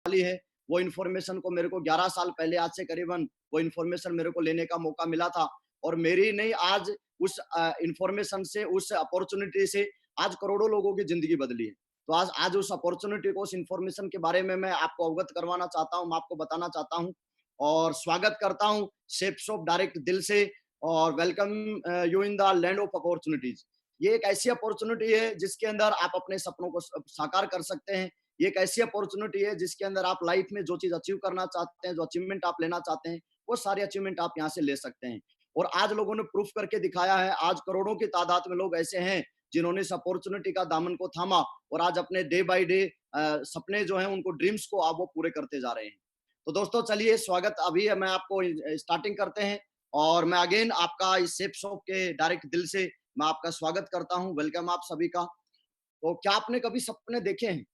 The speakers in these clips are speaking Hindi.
वाली है, वो इन्फॉर्मेशन को मेरे को 11 साल पहले आज से करीबन वो इन्फॉर्मेशन मेरे को लेने का मौका मिला था और मेरी नहीं आज उस इन्फॉर्मेशन से, उस अपॉर्च्युनिटी से आज करोड़ों लोगों की ज़िंदगी बदली है। तो आज आज उस अपॉर्च्युनिटी को, उस इन्फॉर्मेशन के बारे में मैं आपको अवगत करवाना चाहता हूँ, मैं आपको बताना चाहता हूँ और स्वागत करता हूँ शेप्स ऑफ डायरेक्ट दिल से और welcome you in the land of opportunities. ये एक ऐसी अपॉर्च्युनिटी है जिसके अंदर आप अपने सपनों को साकार कर सकते हैं। ये एक ऐसी अपॉर्च्युनिटी है जिसके अंदर आप लाइफ में जो चीज़ अचीव करना चाहते हैं, जो अचीवमेंट आप लेना चाहते हैं, वो सारे अचीवमेंट आप यहाँ से ले सकते हैं। और आज लोगों ने प्रूफ करके दिखाया है, आज करोड़ों की तादाद में लोग ऐसे हैं, जिन्होंने इस अपॉर्च्युनिटी का दामन को थामा और आज अपने डे बाय डे सपने जो हैं, उनको ड्रीम्स को आप वो पूरे करते जा रहे हैं। तो दोस्तों चलिए स्वागत अभी मैं आपको स्टार्टिंग करते हैं और मैं अगेन आपका इस सेफ शॉप के डायरेक्ट दिल से मैं आपका स्वागत करता हूँ। वेलकम आप सभी का। तो क्या आपने कभी सपने देखे हैं?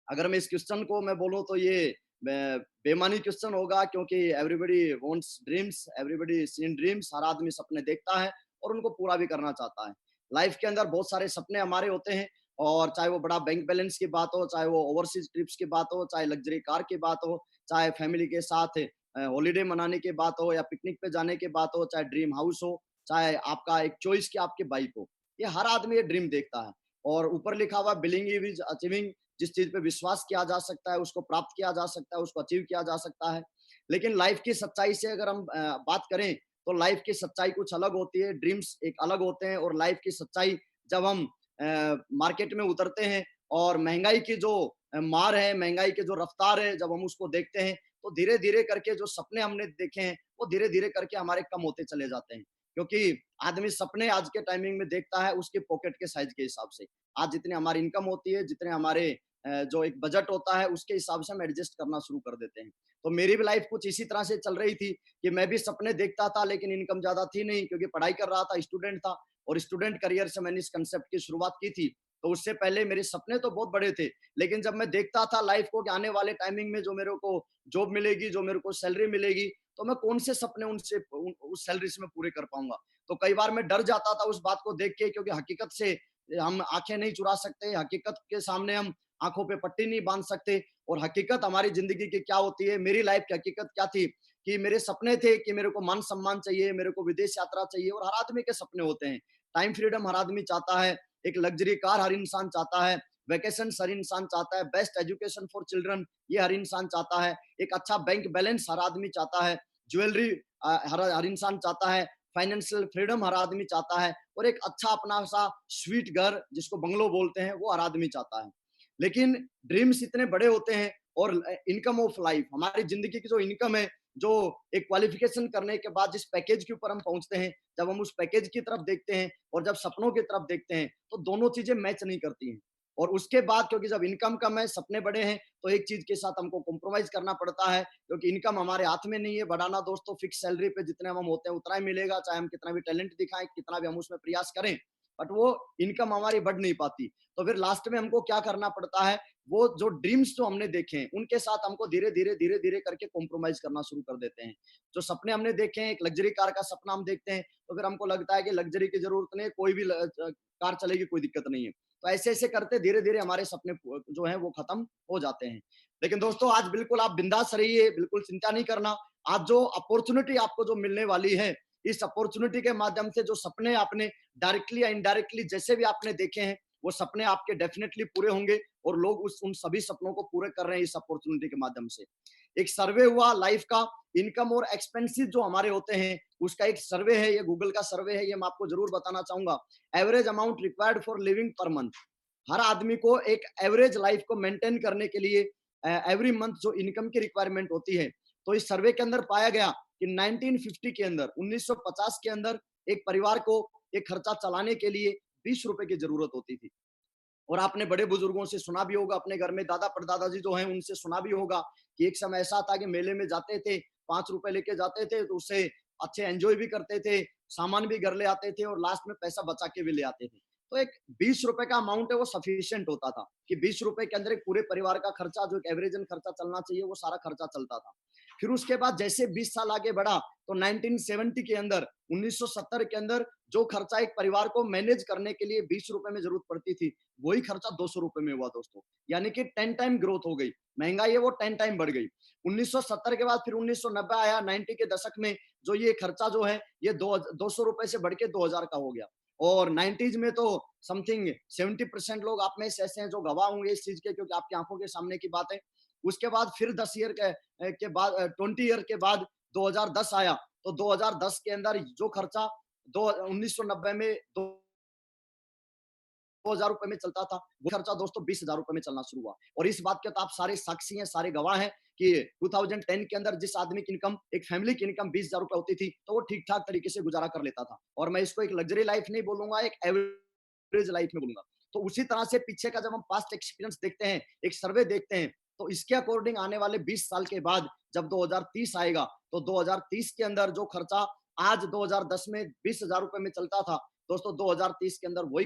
अगर मैं इस क्वेश्चन को मैं बोलूँ तो ये बेमानी क्वेश्चन होगा क्योंकि everybody wants dreams, everybody seen dreams. हर आदमी सपने देखता है और उनको पूरा भी करना चाहता है। लाइफ के अंदर बहुत सारे सपने हमारे होते हैं और चाहे वो बड़ा बैंक बैलेंस की बात हो, चाहे वो ओवरसीज ट्रिप्स की बात हो, चाहे लग्जरी कार की बात हो, चाहे फैमिली के साथ हॉलिडे मनाने की बात हो या पिकनिक पे जाने की बात हो, चाहे ड्रीम हाउस हो, चाहे आपका एक चॉइस की आपकी बाइक हो। ये हर आदमी ये ड्रीम देखता है और ऊपर लिखा हुआ बिलिंग इज अचीविंग। जिस चीज पे विश्वास किया जा सकता है, उसको प्राप्त किया जा सकता है, उसको अचीव किया जा सकता है। लेकिन लाइफ की सच्चाई से अगर हम बात करें तो लाइफ की सच्चाई कुछ अलग होती है, ड्रीम्स एक अलग होते हैं और लाइफ की सच्चाई जब हम मार्केट में उतरते हैं और महंगाई की जो मार है, महंगाई की जो रफ्तार है, जब हम उसको देखते हैं तो धीरे धीरे करके जो सपने हमने देखे हैं वो धीरे धीरे करके हमारे कम होते चले जाते हैं, क्योंकि आदमी सपने आज के टाइमिंग में देखता है उसके पॉकेट के साइज के हिसाब से। आज जितनी हमारी इनकम होती है, जितने हमारे जो एक बजट होता है, उसके हिसाब से हम एडजस्ट करना शुरू कर देते हैं। तो मेरी भी लाइफ कुछ इसी तरह से चल रही थी कि मैं भी सपने देखता था लेकिन इनकम ज़्यादा थी नहीं, क्योंकि पढ़ाई कर रहा था, स्टूडेंट था और स्टूडेंट करियर से मैंने इस कांसेप्ट की शुरुआत की थी। तो उससे पहले मेरे सपने तो बहुत बड़े थे, लेकिन जब मैं देखता था लाइफ को कि आने वाले टाइमिंग में जो मेरे को जॉब मिलेगी, जो मेरे को सैलरी मिलेगी, तो मैं कौन से सपने उनसे उस सैलरी से मैं पूरे कर पाऊँगा। तो कई बार मैं डर जाता था उस बात को देख के, क्योंकि हकीकत से हम आँखें नहीं चुरा सकते, हकीकत के सामने हम आँखों पे पट्टी नहीं बाँध सकते और हकीकत हमारी ज़िंदगी की क्या होती है, मेरी लाइफ़ की हकीकत क्या थी कि मेरे सपने थे कि मेरे को मान-सम्मान चाहिए, मेरे को विदेश यात्रा चाहिए और हर आदमी के सपने होते हैं। टाइम फ्रीडम हर आदमी चाहता है, एक लग्ज़री कार हर इंसान चाहता है, वैकेशंस हर इंसान चाहता है, बेस्ट एजुकेशन फॉर चिल्ड्रन ये हर इंसान चाहता है, एक अच्छा बैंक बैलेंस हर आदमी चाहता है, ज्वेलरी हर हर इंसान चाहता है, फाइनेंशियल फ्रीडम हर आदमी चाहता है और एक अच्छा अपना सा स्वीट घर जिसको बंगलो बोलते हैं वो हर आदमी चाहता है। लेकिन ड्रीम्स इतने बड़े होते हैं और इनकम ऑफ लाइफ हमारी जिंदगी की जो इनकम है, जो एक क्वालिफिकेशन करने के बाद जिस पैकेज के ऊपर हम पहुंचते हैं, जब हम उस पैकेज की तरफ देखते हैं और जब सपनों की तरफ देखते हैं तो दोनों चीजें मैच नहीं करती हैं। और उसके बाद क्योंकि जब इनकम कम है, सपने बड़े हैं, तो एक चीज के साथ हमको कॉम्प्रोमाइज करना पड़ता है, क्योंकि इनकम हमारे हाथ में नहीं है बढ़ाना। दोस्तों फिक्स सैलरी पे जितने हम होते हैं उतना ही मिलेगा, चाहे हम कितना भी टैलेंट दिखाएं, कितना भी हम उसमें प्रयास करें, बट वो इनकम हमारी बढ़ नहीं पाती। तो फिर लास्ट में हमको क्या करना पड़ता है, वो जो ड्रीम्स जो हमने देखे हैं उनके साथ हमको धीरे धीरे धीरे धीरे करके कॉम्प्रोमाइज करना शुरू कर देते हैं। जो सपने हमने देखे हैं, एक लग्जरी कार का सपना हम देखते हैं तो फिर हमको लगता है कि लग्जरी की जरूरत नहीं है, कोई भी कार चलेगी, कोई दिक्कत नहीं है। तो ऐसे ऐसे करते धीरे धीरे हमारे सपने जो है वो खत्म हो जाते हैं। लेकिन दोस्तों आज बिल्कुल आप बिंदास रहिए, बिल्कुल चिंता नहीं करना। आज जो अपॉर्चुनिटी आपको जो मिलने वाली है, इस अपॉर्चुनिटी के माध्यम से जो सपने आपने डायरेक्टली या इनडायरेक्टली जैसे भी आपने देखे हैं, वो सपने आपके डेफिनेटली पूरे होंगे और लोग उस उन सभी सपनों को पूरे कर रहे हैं इस अपॉर्चुनिटी के माध्यम से। एक सर्वे हुआ लाइफ का, इनकम और एक्सपेंसेस जो हमारे होते हैं उसका एक सर्वे है, ये गूगल का सर्वे है, ये मैं आपको जरूर बताना चाहूंगा। Average amount required for living per month, हर आदमी को एक एवरेज लाइफ को मेंटेन करने के लिए एवरी मंथ जो इनकम की रिक्वायरमेंट होती है, तो इस सर्वे के अंदर पाया गया कि 1950 के अंदर, 1950 के अंदर एक परिवार को एक खर्चा चलाने के लिए 20 रुपए की जरूरत होती थी। और आपने बड़े बुजुर्गों से सुना भी होगा, अपने घर में दादा परदादा जी जो हैं उनसे सुना भी होगा कि एक समय ऐसा था कि मेले में जाते थे, 5 रुपए लेके जाते थे तो उससे अच्छे एंजॉय भी करते थे, सामान भी घर ले आते थे और लास्ट में पैसा बचा के भी ले आते थे। तो एक 20 रुपए का अमाउंट है वो सफिशियंट होता था कि 20 रुपए के अंदर एक पूरे परिवार का खर्चा, जो एक एवरेजन खर्चा चलना चाहिए, वो सारा खर्चा चलता था। फिर उसके बाद जैसे 20 साल आगे बढ़ा तो 1970 के अंदर 1970 के अंदर जो खर्चा एक परिवार को मैनेज करने के लिए 20 रुपए में जरूरत पड़ती थी, वही खर्चा 200 रुपए में हुआ दोस्तों। यानी कि 10 टाइम ग्रोथ हो गई। महंगाई है वो 10 टाइम बढ़ गई। 1970 के बाद फिर 1990 आया, 90 के दशक में जो ये खर्चा जो है ये 200 रुपए से बढ़ के 2000 का हो गया। और 90s में तो समथिंग 70% लोग आप में से ऐसे हैं जो गवाह होंगे इस चीज के, क्योंकि आपकी आंखों के सामने की बात है। उसके बाद फिर 10 ईयर के बाद 20 ईयर के बाद 2010 आया, तो 2010 के अंदर जो खर्चा 1990 में 2000 रुपए में चलता था, वो खर्चा दोस्तों 20,000 रुपए में चलना शुरू हुआ। और इस बात के तो आप सारे साक्षी हैं, सारे गवाह हैं कि 2010 के अंदर जिस आदमी की इनकम, एक फैमिली की इनकम 20,000 रुपए होती थी, तो वो ठीक ठाक तरीके से गुजारा कर लेता था। और मैं इसको एक लग्जरी लाइफ नहीं बोलूंगा, एक एवरेज लाइफ में बोलूंगा। तो उसी तरह से पीछे का जब हम पास्ट एक्सपीरियंस देखते हैं, एक सर्वे देखते हैं, तो इसके अकॉर्डिंग आने वाले 20 साल के बाद जब 2030 आएगा, तो 2030 के अंदर जो खर्चा आज 2010 में 20,000 रुपए में चलता था, दोस्तों 2030 के अंदर वही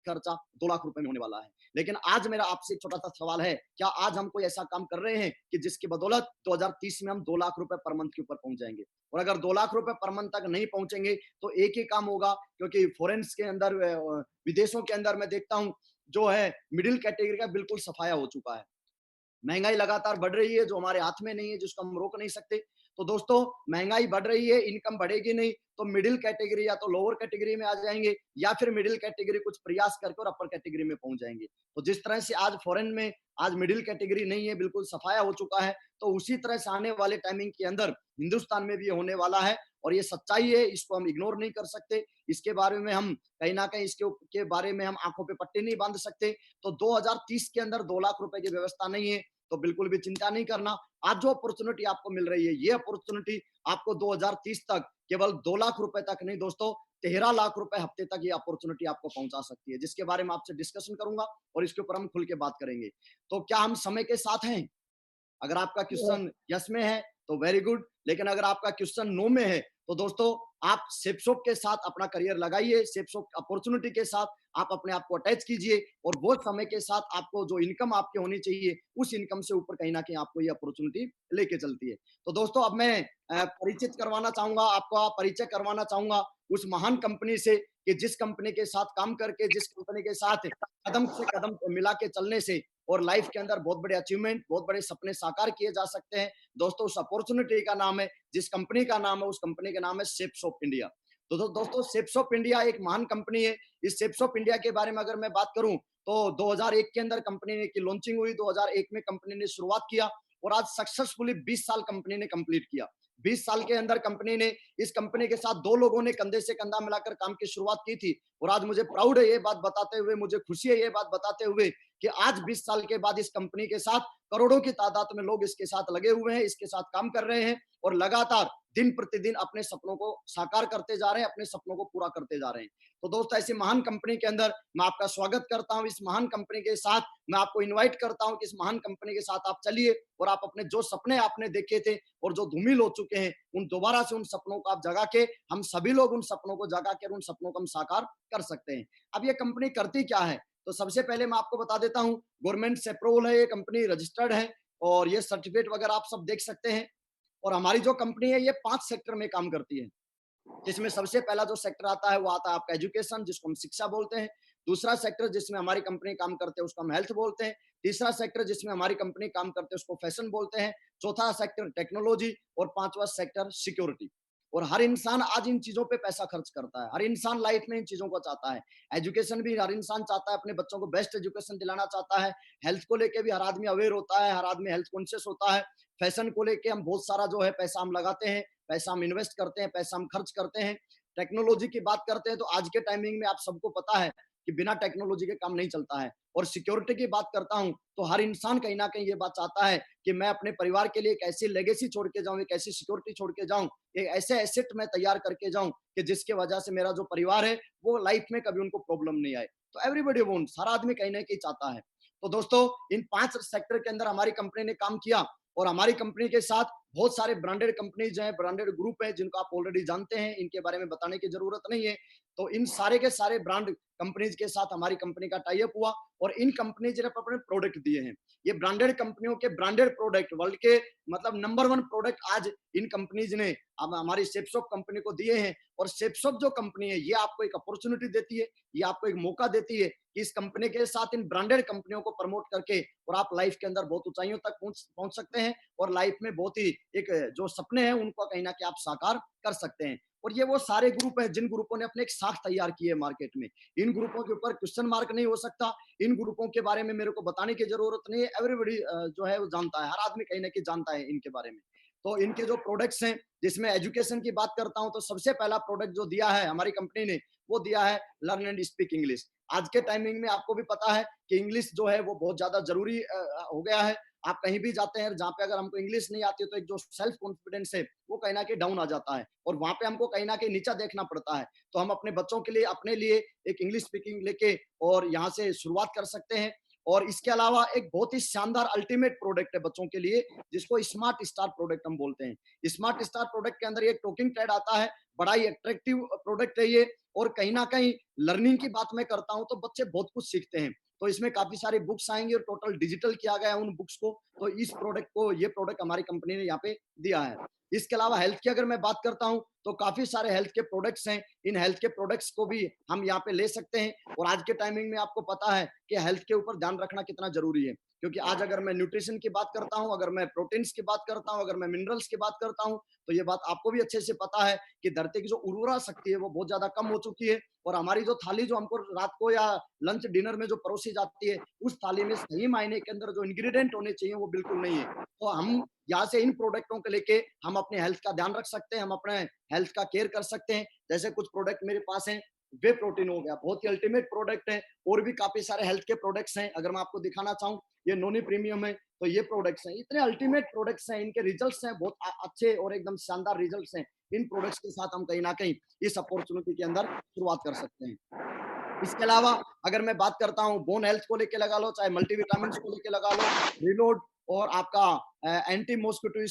खर्चा 2 लाख रुपए में होने वाला है। लेकिन आज मेरा आपसे एक छोटा-सा सवाल है, क्या आज हम कोई ऐसा काम कर रहे हैं कि जिसकी बदौलत 2030 में हम 2 लाख रुपए पर मंथ के ऊपर पहुँच जाएँगे? और अगर 2 लाख रुपए पर मंथ तक नहीं पहुँचेंगे, तो एक ही काम होगा, क्योंकि फ़ॉरेन्स के अंदर विदेशों के अंदर मैं देखता हूँ, जो है मिडल कैटेगरी का बिल्कुल सफाया हो चुका है। महंगाई लगातार बढ़ रही है, जो हमारे हाथ में नहीं है, जिसको हम रोक नहीं सकते। तो दोस्तों, महंगाई बढ़ रही है, इनकम बढ़ेगी नहीं, तो मिडिल कैटेगरी या तो लोअर कैटेगरी में आ जाएँगे, या फिर मिडिल कैटेगरी कुछ प्रयास करके और अपर कैटेगरी में पहुँच जाएँगे। तो जिस तरह से आज फॉरेन में आज मिडिल कैटेगरी नहीं है, बिल्कुल सफाया हो चुका है, तो उसी तरह से आने वाले टाइमिंग के अंदर हिंदुस्तान में भी ये होने वाला है। और ये सच्चाई है, इसको हम इग्नोर नहीं कर सकते। इसके बारे में हम कहीं न कहीं के बारे में हम आँखों पे पट्टी नहीं बाँध सकते। तो 2030 के अंदर 2 लाख रुपए की व्यवस्था नहीं है, तो बिल्कुल भी चिंता नहीं करना। आज जो अपॉर्चुनिटी आपको मिल रही है, ये अपॉर्चुनिटी आपको 2030 तक केवल 2 लाख रुपए तक नहीं दोस्तों, 13 लाख रुपए हफ्ते तक ये अपॉर्चुनिटी आपको पहुंचा सकती है, जिसके बारे में आपसे डिस्कशन करूंगा और इसके ऊपर हम खुल के बात करेंगे। तो क्या हम समय के साथ हैं? अगर आपका क्वेश्चन यस में है तो वेरी गुड, लेकिन अगर आपका क्वेश्चन नो में है तो दोस्तों आप सेपसॉप के साथ अपना करियर लगाइए, सेपसॉप अपॉर्चुनिटी के साथ आप अपने आप को अटैच कीजिए, और वो समय के साथ आपको जो इनकम आपकी होनी चाहिए, उस इनकम से ऊपर कहीं ना कहीं आपको ये अपॉर्चुनिटी लेके चलती है। तो दोस्तों अब मैं परिचित करवाना चाहूंगा आपका, परिचय करवाना चाहूंगा उस महान कंपनी से, कि जिस कंपनी के साथ काम करके, जिस कंपनी के साथ कदम से कदम मिला के चलने से और लाइफ के अंदर बहुत बड़े अचीवमेंट, बहुत बड़े सपने साकार किए जा सकते हैं। दोस्तों उस अपॉर्चुनिटी का नाम है, जिस कंपनी का नाम है, उस कंपनी का नाम है शेप्स ऑफ इंडिया। तो दोस्तों शेप्स ऑफ इंडिया एक महान कंपनी है। इस शेप्स ऑफ इंडिया के बारे में अगर मैं बात करूं, तो 2001 के अंदर कंपनी ने की लॉन्चिंग हुई, 2001 में कंपनी ने शुरुआत किया, और आज सक्सेसफुली 20 साल कंपनी ने कंप्लीट किया। 20 साल के अंदर कंपनी ने, इस कंपनी के साथ दो लोगों ने कंधे से कंधा मिलाकर काम की शुरुआत की थी। और आज मुझे प्राउड है ये बात बताते हुए, मुझे खुशी है ये बात बताते हुए, कि आज 20 साल के बाद इस कंपनी के साथ करोड़ों की तादाद में लोग इसके साथ लगे हुए हैं, इसके साथ काम कर रहे हैं, और लगातार दिन प्रतिदिन अपने सपनों को साकार करते जा रहे हैं, अपने सपनों को पूरा करते जा रहे हैं। तो दोस्तों ऐसी महान कंपनी के अंदर मैं आपका स्वागत करता हूं। इस महान कंपनी के साथ मैं आपको इनवाइट करता हूं कि इस महान कंपनी के साथ आप चलिए, और आप अपने जो सपने आपने देखे थे और जो धूमिल हो चुके हैं, उन दोबारा से उन सपनों को आप जगा के, हम सभी लोग उन सपनों को जगा के उन सपनों को हम साकार कर सकते हैं। अब ये कंपनी करती क्या है? तो सबसे पहले मैं आपको बता देता हूं, गवर्नमेंट से अप्रूवल है, ये कंपनी रजिस्टर्ड है, और ये सर्टिफिकेट वगैरह आप सब देख सकते हैं। और हमारी जो कंपनी है ये 5 सेक्टर में काम करती है, जिसमें सबसे पहला जो सेक्टर आता है वो आता है आपका एजुकेशन, जिसको हम शिक्षा बोलते हैं। दूसरा सेक्टर जिसमें हमारी कंपनी काम करते हैं उसको हम हेल्थ बोलते हैं। तीसरा सेक्टर जिसमें हमारी कंपनी काम करते हैं उसको फैशन बोलते हैं। चौथा सेक्टर टेक्नोलॉजी, और पांचवा सेक्टर सिक्योरिटी। और हर इंसान आज इन चीजों पे पैसा खर्च करता है, हर इंसान लाइफ में इन चीजों को चाहता है। एजुकेशन भी हर इंसान चाहता है, अपने बच्चों को बेस्ट एजुकेशन दिलाना चाहता है। हेल्थ को लेके भी हर आदमी अवेयर होता है, हर आदमी हेल्थ कॉन्शियस होता है। फैशन को लेके हम बहुत सारा जो है पैसा हम लगाते हैं, पैसा हम इन्वेस्ट करते हैं, पैसा हम खर्च करते हैं। टेक्नोलॉजी की बात करते हैं तो आज के टाइमिंग में आप सबको पता है कि बिना टेक्नोलॉजी के काम नहीं चलता है। और सिक्योरिटी की बात करता हूं तो हर इंसान कहीं ना कहीं ये बात चाहता है कि मैं अपने परिवार के लिए एक ऐसी लेगेसी छोड़ के जाऊं, एक ऐसी सिक्योरिटी छोड़ के जाऊं, एक ऐसे एसेट मैं तैयार करके जाऊं कि जिसके वजह से मेरा जो परिवार है वो लाइफ में कभी उनको प्रॉब्लम नहीं आए। तो एवरीबडी वॉन्ट्स, हर आदमी कहीं ना कहीं चाहता है। तो दोस्तों इन 5 सेक्टर के अंदर हमारी कंपनी ने काम किया, और हमारी कंपनी के साथ बहुत सारे ब्रांडेड कंपनीज हैं, ब्रांडेड ग्रुप हैं जिनको आप ऑलरेडी जानते हैं, इनके बारे में बताने की जरूरत नहीं है। तो इन सारे के सारे ब्रांड कंपनीज के साथ हमारी कंपनी का टाई अप हुआ और इन कंपनीज ने अपने प्रोडक्ट दिए हैं। ये ब्रांडेड कंपनियों के ब्रांडेड प्रोडक्ट, वर्ल्ड के मतलब नंबर 1 प्रोडक्ट आज इन कंपनीज ने अब हमारी शेपसॉप कंपनी को दिए हैं। और शेपसॉप जो कंपनी है, ये आपको एक अपॉर्चुनिटी देती है, ये आपको एक मौका देती है कि इस कंपनी के साथ इन ब्रांडेड कंपनियों को प्रमोट करके और आप लाइफ के अंदर बहुत ऊंचाइयों तक पहुंच सकते हैं और लाइफ में बहुत ही एक जो सपने हैं उनको कहीं ना कहीं आप साकार कर सकते हैं। और ये वो सारे ग्रुप हैं जिन ग्रुपों ने अपने एक साख तैयार की है मार्केट में। इन ग्रुपों के ऊपर क्वेश्चन मार्क नहीं हो सकता। इन ग्रुपों के बारे में मेरे को बताने की जरूरत नहीं है, एवरीबॉडी जो है वो जानता है, हर आदमी कहीं ना कहीं जानता है इनके बारे में। तो इनके जो प्रोडक्ट्स हैं, जिसमें एजुकेशन की बात करता हूं, तो सबसे पहला प्रोडक्ट जो दिया है हमारी कंपनी ने, वो दिया है लर्न एंड स्पीक इंग्लिश। आज के टाइमिंग में आपको भी पता है कि इंग्लिश जो है वो बहुत ज्यादा जरूरी हो गया है। आप कहीं भी जाते हैं जहाँ पे अगर हमको इंग्लिश नहीं आती है, तो एक जो सेल्फ कॉन्फिडेंस है वो कहीं ना कहीं डाउन आ जाता है और वहां पे हमको कहीं ना कहीं नीचा देखना पड़ता है। तो हम अपने बच्चों के लिए, अपने लिए एक इंग्लिश स्पीकिंग लेके और यहाँ से शुरुआत कर सकते हैं। और इसके अलावा एक बहुत ही शानदार अल्टीमेट प्रोडक्ट है बच्चों के लिए, जिसको स्मार्ट स्टार प्रोडक्ट हम बोलते हैं। स्मार्ट स्टार प्रोडक्ट के अंदर एक टॉकिंग पैड आता है, बड़ा ही अट्रैक्टिव प्रोडक्ट है ये। और कहीं ना कहीं लर्निंग की बात मैं करता हूं तो बच्चे बहुत कुछ सीखते हैं। तो इसमें काफी सारी बुक्स आएंगी और टोटल डिजिटल किया गया है उन बुक्स को। तो इस प्रोडक्ट को, ये प्रोडक्ट हमारी कंपनी ने यहाँ पे दिया है। इसके अलावा हेल्थ की अगर मैं बात करता हूं तो काफी सारे हेल्थ के प्रोडक्ट्स हैं। इन हेल्थ के प्रोडक्ट्स को भी हम यहाँ पे ले सकते हैं। और आज के टाइमिंग में आपको पता है कि हेल्थ के ऊपर ध्यान रखना कितना जरूरी है, क्योंकि आज अगर मैं न्यूट्रिशन की बात करता हूं, अगर मैं प्रोटीन्स की बात करता हूं, अगर मैं मिनरल्स की बात करता हूं, तो ये बात आपको भी अच्छे से पता है कि धरती की जो उर्वरा शक्ति है वो बहुत ज्यादा कम हो चुकी है। और हमारी जो थाली जो हमको रात को या लंच डिनर में जो परोसी जाती है, उस थाली में सही मायने के अंदर जो इंग्रेडिएंट होने चाहिए वो बिल्कुल नहीं है। तो हम यहाँ से इन प्रोडक्टों को लेके हम अपने हेल्थ का ध्यान रख सकते हैं, हम अपने हेल्थ का केयर कर सकते हैं। जैसे कुछ प्रोडक्ट मेरे पास हैं, वे प्रोटीन हो गया, बहुत ही अल्टीमेट प्रोडक्ट है। और भी काफी सारे हेल्थ के प्रोडक्ट्स हैं, अगर मैं आपको दिखाना चाहूँ, ये नोनी प्रीमियम है। तो ये प्रोडक्ट्स हैं, इतने अल्टीमेट प्रोडक्ट्स हैं, इनके रिजल्ट्स हैं बहुत अच्छे और एकदम शानदार रिजल्ट्स हैं। इन प्रोडक्ट्स के साथ हम कहीं ना कहीं इस अपॉर्चुनिटी के अंदर शुरुआत कर सकते हैं। इसके अलावा अगर मैं बात करता हूँ बोन हेल्थ को लेके लगा लो, चाहे मल्टीविटामिन को लेके लगा लो, रिलोड और आपका एंटी मॉस्किटो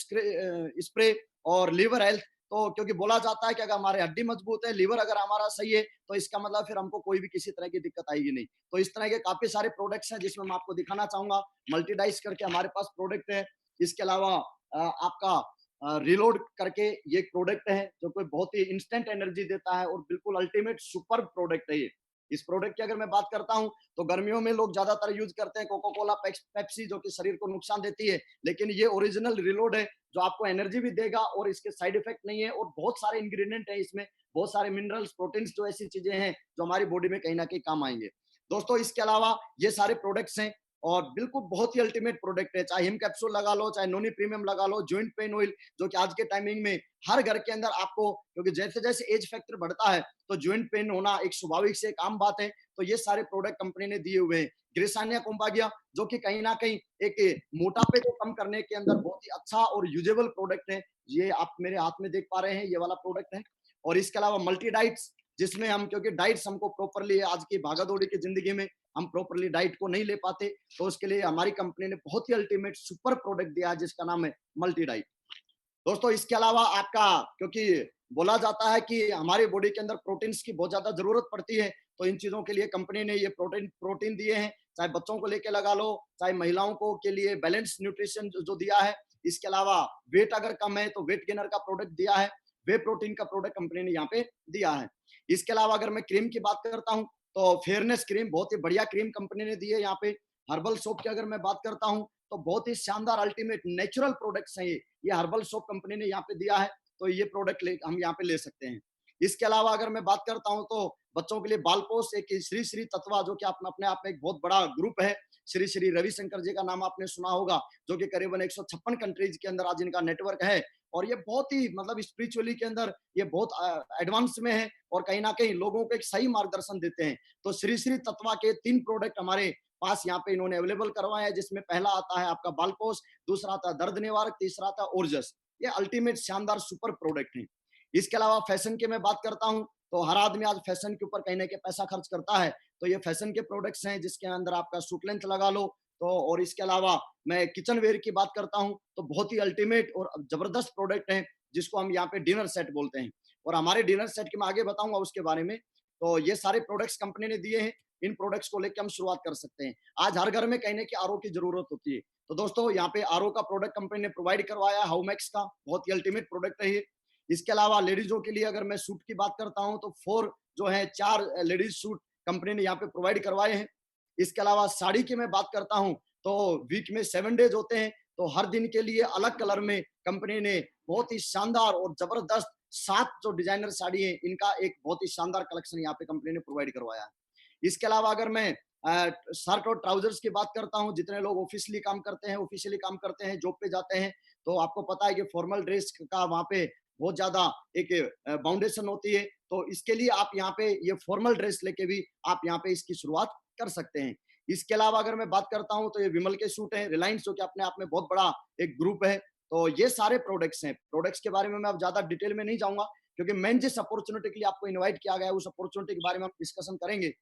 स्प्रे और लीवर हेल्थ। तो क्योंकि बोला जाता है कि अगर हमारे हड्डी मजबूत है, लीवर अगर हमारा सही है, तो इसका मतलब फिर हमको कोई भी किसी तरह की दिक्कत आएगी नहीं। तो इस तरह के काफी सारे प्रोडक्ट्स हैं जिसमें मैं आपको दिखाना चाहूंगा। मल्टीडाइस करके हमारे पास प्रोडक्ट है। इसके अलावा आपका रिलोड करके ये एक प्रोडक्ट है जो कोई बहुत ही इंस्टेंट एनर्जी देता है और बिल्कुल अल्टीमेट सुपर प्रोडक्ट है ये। इस प्रोडक्ट की अगर मैं बात करता हूं तो गर्मियों में लोग ज्यादातर यूज करते हैं कोको कोला, पेप्सी, जो कि शरीर को नुकसान देती है। लेकिन ये ओरिजिनल रिलोड है जो आपको एनर्जी भी देगा और इसके साइड इफेक्ट नहीं है। और बहुत सारे इंग्रेडिएंट है इसमें, बहुत सारे मिनरल्स, प्रोटीन्स, जो ऐसी चीजें हैं जो हमारी बॉडी में कहीं ना कहीं काम आएंगे। दोस्तों इसके अलावा ये सारे प्रोडक्ट्स हैं और बिल्कुल बहुत ही अल्टीमेट प्रोडक्ट है। चाहे हिम कैप्सूल लगा लो, चाहे नोनी प्रीमियम लगा लो, जॉइंट पेन ऑयल, जो कि आज के टाइमिंग में हर घर के अंदर आपको, क्योंकि जैसे जैसे एज फैक्टर बढ़ता है तो ज्वाइंट पेन होना एक स्वाभाविक से एक आम बात है। तो ये सारे प्रोडक्ट कंपनी ने दिए हुए हैं। ग्रिसानिया कोम्बागिया, जो कि कहीं ना कहीं एक मोटापे को कम करने के अंदर बहुत ही अच्छा और यूजेबल प्रोडक्ट है। ये आप मेरे हाथ में देख पा रहे हैं, ये वाला प्रोडक्ट है। और इसके अलावा मल्टी डाइट्स, जिसमें हम, क्योंकि डाइट्स हमको प्रॉपरली आज की भागादौड़ी की जिंदगी में हम प्रॉपरली डाइट को नहीं ले पाते, तो उसके लिए हमारी कंपनी ने बहुत ही अल्टीमेट सुपर प्रोडक्ट दिया है जिसका नाम है मल्टी डाइट। दोस्तों इसके अलावा आपका, क्योंकि बोला जाता है कि हमारी बॉडी के अंदर प्रोटीन्स की बहुत ज्यादा जरूरत पड़ती है, तो इन चीजों के लिए कंपनी ने ये प्रोटीन प्रोटीन दिए हैं। चाहे बच्चों को लेके लगा लो, चाहे महिलाओं को के लिए बैलेंस न्यूट्रिशन जो दिया है। इसके अलावा वेट अगर कम है तो वेट गेनर का प्रोडक्ट दिया है। वे प्रोटीन का प्रोडक्ट कंपनी ने यहाँ पे दिया है। इसके अलावा अगर मैं क्रीम की बात करता हूँ तो फेयरनेस क्रीम, बहुत ही बढ़िया क्रीम कंपनी ने दी है यहाँ पे। हर्बल सोप की अगर मैं बात करता हूँ तो बहुत ही शानदार अल्टीमेट नेचुरल प्रोडक्ट्स हैं ये हर्बल सोप कंपनी ने यहाँ पे दिया है। तो ये प्रोडक्ट हम यहाँ पे ले सकते हैं। इसके अलावा अगर मैं बात करता हूँ तो बच्चों के लिए बालपोष, एक श्री श्री तत्वा, जो कि अपने आप में एक बहुत बड़ा ग्रुप है। श्री श्री रविशंकर जी का नाम आपने सुना होगा, जो कि करीबन 156 कंट्रीज के अंदर आज इनका नेटवर्क है। और ये बहुत ही मतलब स्पिरिचुअली के अंदर ये बहुत एडवांस में है और कहीं ना कहीं लोगों को एक सही मार्गदर्शन देते हैं। तो श्री श्री तत्वा के 3 प्रोडक्ट हमारे पास यहाँ पे इन्होंने अवेलेबल करवाया है, जिसमें पहला आता है आपका बालपोष, दूसरा आता है दर्द निवारक, तीसरा आता है ओरजस। ये अल्टीमेट शानदार सुपर प्रोडक्ट है। इसके अलावा फैशन की मैं बात करता हूँ तो हर आदमी आज फैशन के ऊपर कहीं ना कहीं पैसा खर्च करता है। तो ये फैशन के प्रोडक्ट्स हैं जिसके अंदर आपका सूट लेंथ लगा लो, तो और इसके अलावा मैं किचन वेयर की बात करता हूँ, तो बहुत ही अल्टीमेट और ज़बरदस्त प्रोडक्ट है, जिसको हम यहाँ पे डिनर सेट बोलते हैं। और हमारे डिनर सेट की मैं आगे बताऊँगा उसके बारे में। तो ये सारे प्रोडक्ट्स कंपनी ने दिए हैं, इन प्रोडक्ट्स को लेके हम शुरुआत कर सकते हैं। आज हर घर में कहीं न कहीं आरओ की ज़रूरत होती है। तो दोस्तों यहाँ पे आरओ का प्रोडक्ट कंपनी ने प्रोवाइड करवाया है, हाउमैक्स का, बहुत ही अल्टीमेट प्रोडक्ट है ये। इसके अलावा लेडीज़ों के लिए अगर मैं सूट की बात करता हूँ, तो 4 जो है 4 लेडीज़ सूट कंपनी ने यहाँ पे प्रोवाइड करवाए हैं। इसके अलावा साड़ी की मैं बात करता हूँ, तो वीक में 7 डेज़ होते हैं, तो हर दिन के लिए अलग कलर में कंपनी ने बहुत ही शानदार और ज़बरदस्त 7 जो डिज़ाइनर साड़ी है, इनका एक बहुत ही शानदार कलेक्शन यहाँ पे कंपनी ने प्रोवाइड करवाया है। इसके अलावा अगर मैं शर्ट और ट्राउज़र्स की बात करता हूँ, जितने लोग ऑफ़िशियली काम करते हैं, जॉब पे जाते हैं, तो आपको पता है कि फॉर्मल ड्रेस का वहाँ पे बहुत ज़्यादा एक बाउंडेशन होती है, तो इसके लिए आप यहाँ पे ये फॉर्मल ड्रेस लेके भी आप यहाँ पे इसकी शुरुआत कर सकते हैं। इसके अलावा अगर मैं बात करता हूँ, तो ये विमल के सूट हैं, रिलायंस जो कि अपने आप में बहुत बड़ा एक ग्रुप है, तो ये सारे प्रोडक्ट्स हैं। प्रोडक्ट्स के बारे में मैं अब ज़्यादा डिटेल में नहीं जाऊँगा, क्योंकि मेन जिस अपॉर्च्युनिटी के लिए आपको इनवाइट किया गया है, उस अपॉर्च्युनिटी के बारे में हम डिस्कशन करेंगे।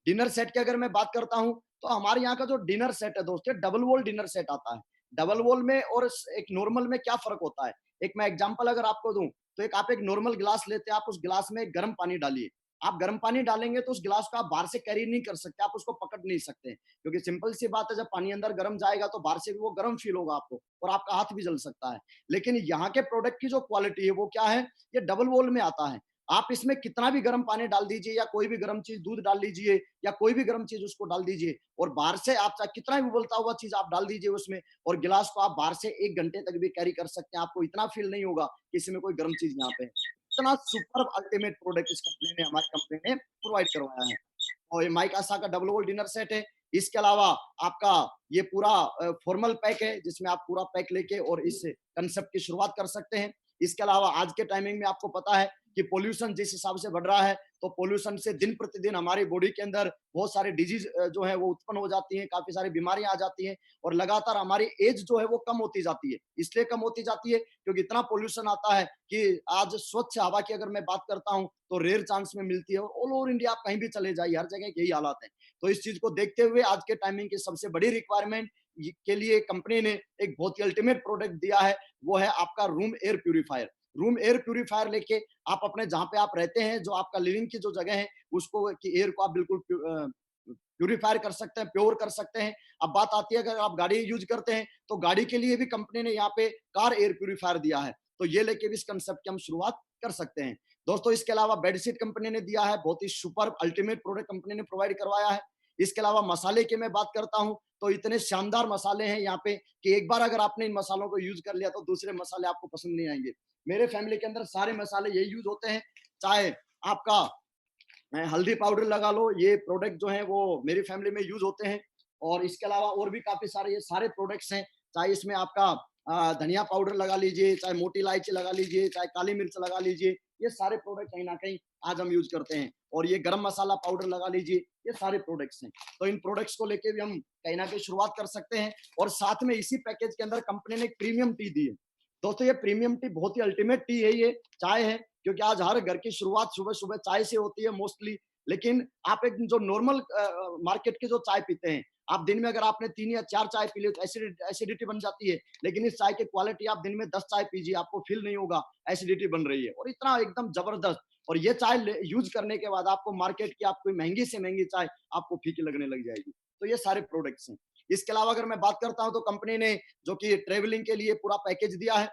डिनर सेट की अगर मैं बात करता हूँ, तो हमारे यहाँ का जो डिनर सेट है दोस्तों, डबल वॉल डिनर सेट आता है। डबल वॉल में और एक नॉर्मल में क्या फ़र्क होता है? एक मैं एग्ज़ाम्पल अगर आपको दूँ, तो एक आप एक नॉर्मल ग्लास लेते हैं, आप उस ग्लास में गर्म पानी डालिए। आप गर्म पानी डालेंगे तो उस ग्लास को आप बाहर से कैरी नहीं कर सकते, आप उसको पकड़ नहीं सकते। क्योंकि सिंपल सी बात है, जब पानी अंदर गर्म जाएगा तो बाहर से भी वो गर्म फ़ील होगा आपको और आपका हाथ भी जल सकता है। लेकिन यहाँ के प्रोडक्ट की जो क्वालिटी है वो क्या है? ये डबल वॉल में आता है। आप इसमें कितना भी गर्म पानी डाल दीजिए या कोई भी गर्म चीज़ दूध डाल लीजिए या कोई भी गर्म चीज़ उसको डाल दीजिए और बाहर से आप चाहे कितना भी उबलता हुआ चीज़ आप डाल दीजिए उसमें और गिलास को आप बाहर से 1 घंटे तक भी कैरी कर सकते हैं। आपको इतना फ़ील नहीं होगा कि इसमें कोई गर्म चीज़ यहाँ पे है। इतना सुपर्ब अल्टीमेट प्रोडक्ट इस कंपनी ने हमारी कंपनी ने प्रोवाइड करवाया है। और ये माइकासा का डबल वॉल डिनर सेट है। इसके अलावा आपका ये पूरा फॉर्मल पैक है, जिसमें आप पूरा पैक लेके और इस कांसेप्ट की शुरुआत कर सकते हैं। इसके अलावा आज के टाइमिंग में आपको पता है कि पॉल्यूशन जिस हिसाब से बढ़ रहा है, तो पॉल्यूशन से दिन प्रतिदिन हमारी बॉडी के अंदर बहुत सारे डिजीज़ जो है वो उत्पन्न हो जाती हैं, काफ़ी सारी बीमारियाँ आ जाती हैं और लगातार हमारी एज जो है वो कम होती जाती है। इसलिए कम होती जाती है क्योंकि इतना पॉल्यूशन आता है कि आज स्वच्छ हवा की अगर मैं बात करता हूँ, तो रेयर चांस में मिलती है और ऑल ओवर इंडिया आप कहीं भी चले जाइए, हर जगह यही हालात हैं। तो इस चीज़ को देखते हुए आज के टाइमिंग की सबसे बड़ी रिक्वायरमेंट के लिए कंपनी ने एक बहुत ही अल्टीमेट प्रोडक्ट दिया है, वो है आपका room air purifier. Room air purifier लेके आप अपने जहाँ पे आप रहते हैं, जो आपका लिविंग की जो जगह है, उसको की एयर को आप बिल्कुल प्यूरीफायर कर सकते हैं, प्योर कर सकते हैं। अब बात आती है अगर आप गाड़ी यूज़ करते हैं, तो गाड़ी के लिए भी कंपनी ने यहाँ पे कार एयर प्यूरीफायर दिया है। तो ये लेके भी इस कांसेप्ट की हम शुरुआत कर सकते हैं। दोस्तों इसके अलावा बेडशीट कंपनी ने दिया है, बहुत ही सुपर्ब अल्टीमेट प्रोडक्ट कंपनी ने प्रोवाइड करवाया है। इसके अलावा मसाले की मैं बात करता हूँ, तो इतने शानदार मसाले हैं यहाँ पे कि एक बार अगर आपने इन मसालों को यूज़ कर लिया, तो दूसरे मसाले आपको पसंद नहीं आएँगे। मेरे फैमिली के अंदर सारे मसाले यही यूज़ होते हैं, चाहे आपका हल्दी पाउडर लगा लो, ये प्रोडक्ट जो हैं वो मेरी फैमिली में यूज़ होते हैं और इसके अलावा और भी काफ़ी सारे ये सारे प्रोडक्ट्स हैं, चाहे इसमें आपका धनिया पाउडर लगा लीजिए, चाहे मोटी इलायची लगा लीजिए, चाहे काली मिर्च लगा लीजिए, ये सारे प्रोडक्ट कहीं न कहीं आज हम यूज़ करते हैं और ये गरम मसाला पाउडर लगा लीजिए, ये सारे प्रोडक्ट्स हैं। तो इन प्रोडक्ट्स को लेके भी हम कहीं न कहीं शुरुआत कर सकते हैं और साथ में इसी पैकेज के अंदर कंपनी ने एक प्रीमियम टी दी है। दोस्तों ये प्रीमियम टी बहुत ही अल्टीमेट टी है ये, चाय है, क्योंकि आज हर घर की शुरुआत सुबह-सुबह चाय से होती है मोस्टली। लेकिन आप एक जो नॉर्मल मार्केट की जो चाय पीते हैं, आप दिन में अगर आपने 3 या 4 चाय पी ली तो एसिडिटी बन जाती है। लेकिन इस चाय की क्वालिटी आप दिन में 10 चाय पीजिए, आपको फ़ील नहीं होगा एसिडिटी बन रही है और इतना एकदम ज़बरदस्त और ये चाय यूज़ करने के बाद आपको मार्केट की आप कोई महँगी से महँगी चाय आपको फीकी लगने लग जाएगी। तो ये सारे प्रोडक्ट्स हैं। इसके अलावा अगर मैं बात करता हूँ तो कंपनी ने जो कि ट्रैवलिंग के लिए पूरा पैकेज दिया है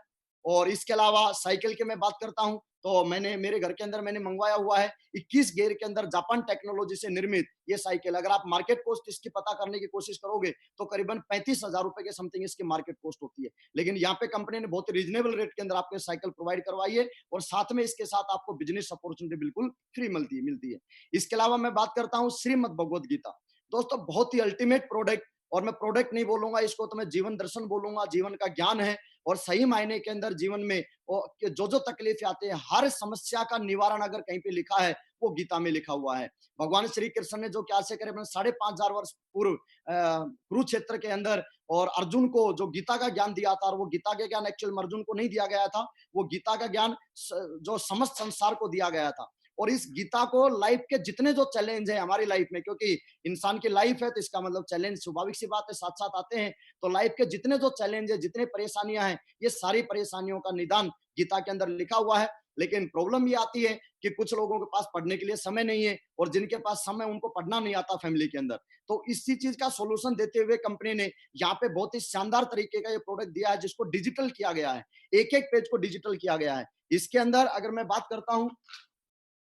और इसके अलावा साइकिल की मैं बात करता हूँ, तो मैंने मेरे घर के अंदर मैंने मँगवाया हुआ है 21 गियर के अंदर जापान टेक्नोलॉजी से निर्मित ये साइकिल। अगर आप मार्केट कॉस्ट इसकी पता करने की कोशिश करोगे, तो करीबन 35,000 रुपए के समथिंग इसकी मार्केट कॉस्ट होती है। लेकिन यहाँ पे कंपनी ने बहुत ही रीज़नेबल रेट के अंदर आपको ये साइकिल प्रोवाइड करवाई है और साथ में इसके साथ आपको बिज़नेस अपॉर्च्युनिटी बिल्कुल फ्री मिलती है। इसके अलावा मैं बात करता हूँ श्रीमद् भगवद गीता। दोस्तों बहुत ही अल्टीमेट प्रोडक्ट और मैं प्रोडक्ट नहीं बोलूँगा इसको तो मैं जीवन दर्शन बोलूँगा, जीवन का ज्ञान है और सही मायने के अंदर जीवन में जो तकलीफ़ें आती हैं, हर समस्या का निवारण अगर कहीं पे लिखा है, वो गीता में लिखा हुआ है। भगवान श्री कृष्ण ने जो क्या से करीबन 5,500 वर्ष पूर्व कुरुक्षेत्र के अंदर और अर्जुन को जो गीता का ज्ञान दिया था और वो गीता का ज्ञान एक्चुअल में अर्जुन को नहीं दिया गया था, वो गीता का ज्ञान जो समस्त संसार को दिया गया था। और इस गीता को लाइफ के जितने जो चैलेंज है हमारी लाइफ में, क्योंकि इंसान की लाइफ है तो इसका मतलब चैलेंज स्वाभाविक सी बात है साथ साथ आते हैं। तो लाइफ के जितने जो चैलेंज है, जितने परेशानियां हैं, ये सारी परेशानियों का निदान गीता के अंदर लिखा हुआ है। लेकिन प्रॉब्लम ये आती है कि कुछ लोगों के पास पढ़ने के लिए समय नहीं है, और जिनके पास समय उनको पढ़ना नहीं आता फैमिली के अंदर। तो इसी चीज का सॉल्यूशन देते हुए कंपनी ने यहाँ पे बहुत ही शानदार तरीके का ये प्रोडक्ट दिया है, जिसको डिजिटल किया गया है। एक एक पेज को डिजिटल किया गया है। इसके अंदर अगर मैं बात करता हूं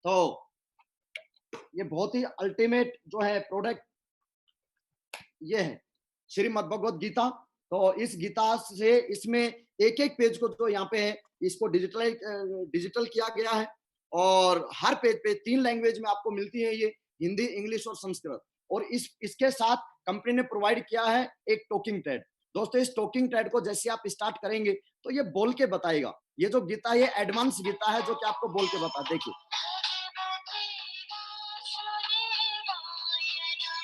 तो ये बहुत ही अल्टीमेट जो है प्रोडक्ट ये है श्रीमद् भगवत गीता। तो इस गीता से इसमें एक एक पेज को जो यहाँ पे है इसको डिजिटल किया गया है, और हर पेज पे 3 लैंग्वेज में आपको मिलती है ये, हिंदी, इंग्लिश और संस्कृत। और इसके साथ कंपनी ने प्रोवाइड किया है एक टॉकिंग टैग। दोस्तों इस टॉकिंग टैग को जैसे आप स्टार्ट करेंगे तो ये बोल के बताएगा। ये जो गीता है ये एडवांस गीता है जो कि आपको बोल के बता। देखिए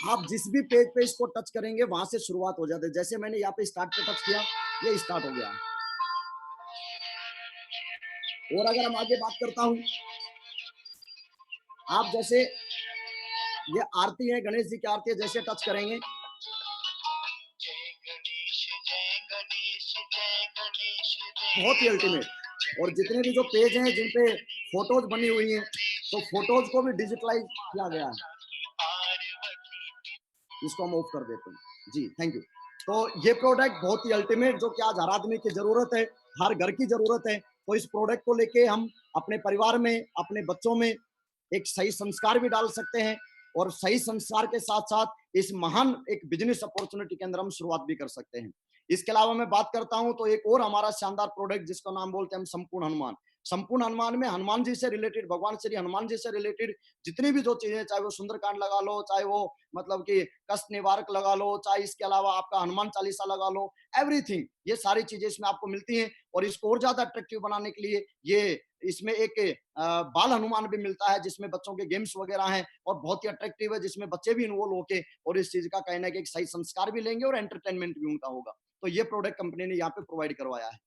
आप जिस भी पेज पे इसको टच करेंगे वहां से शुरुआत हो जाती है। जैसे मैंने यहाँ पे स्टार्ट पे टच किया, ये स्टार्ट हो गया। और अगर हम आगे बात करता हूं, आप जैसे ये आरती है, गणेश जी की आरती है, जैसे टच करेंगे बहुत ही अल्टीमेट। और जितने भी जो पेज हैं जिन पे फोटोज बनी हुई हैं, तो फोटोज को भी डिजिटलाइज किया गया है। इसको हम ऑफ कर देते हैं जी, थैंक यू। तो ये प्रोडक्ट बहुत ही अल्टीमेट जो कि आज हर आदमी की जरूरत है, हर घर की जरूरत है। तो इस प्रोडक्ट को लेके हम अपने परिवार में, अपने बच्चों में एक सही संस्कार भी डाल सकते हैं, और सही संस्कार के साथ साथ इस महान एक बिजनेस अपॉर्चुनिटी के अंदर हम शुरुआत भी कर सकते हैं। इसके अलावा मैं बात करता हूं तो एक और हमारा शानदार प्रोडक्ट जिसका नाम बोलते हैं हम संपूर्ण हनुमान। संपूर्ण हनुमान में हनुमान जी से रिलेटेड, भगवान श्री हनुमान जी से रिलेटेड जितनी भी जो चीजें, चाहे वो सुंदरकांड लगा लो, चाहे वो मतलब कि कष्ट निवारक लगा लो, चाहे इसके अलावा आपका हनुमान चालीसा लगा लो, एवरीथिंग, ये सारी चीजें इसमें आपको मिलती हैं। और इसको और ज्यादा अट्रैक्टिव बनाने के लिए ये इसमें एक बाल हनुमान भी मिलता है, जिसमें बच्चों के गेम्स वगैरह हैं, और बहुत ही अट्रैक्टिव है, जिसमें बच्चे भी इन्वॉल्व होके और इस चीज का कहना है कि एक सही संस्कार भी लेंगे और एंटरटेनमेंट भी उनका होगा। तो ये प्रोडक्ट कंपनी ने यहाँ पे प्रोवाइड करवाया है।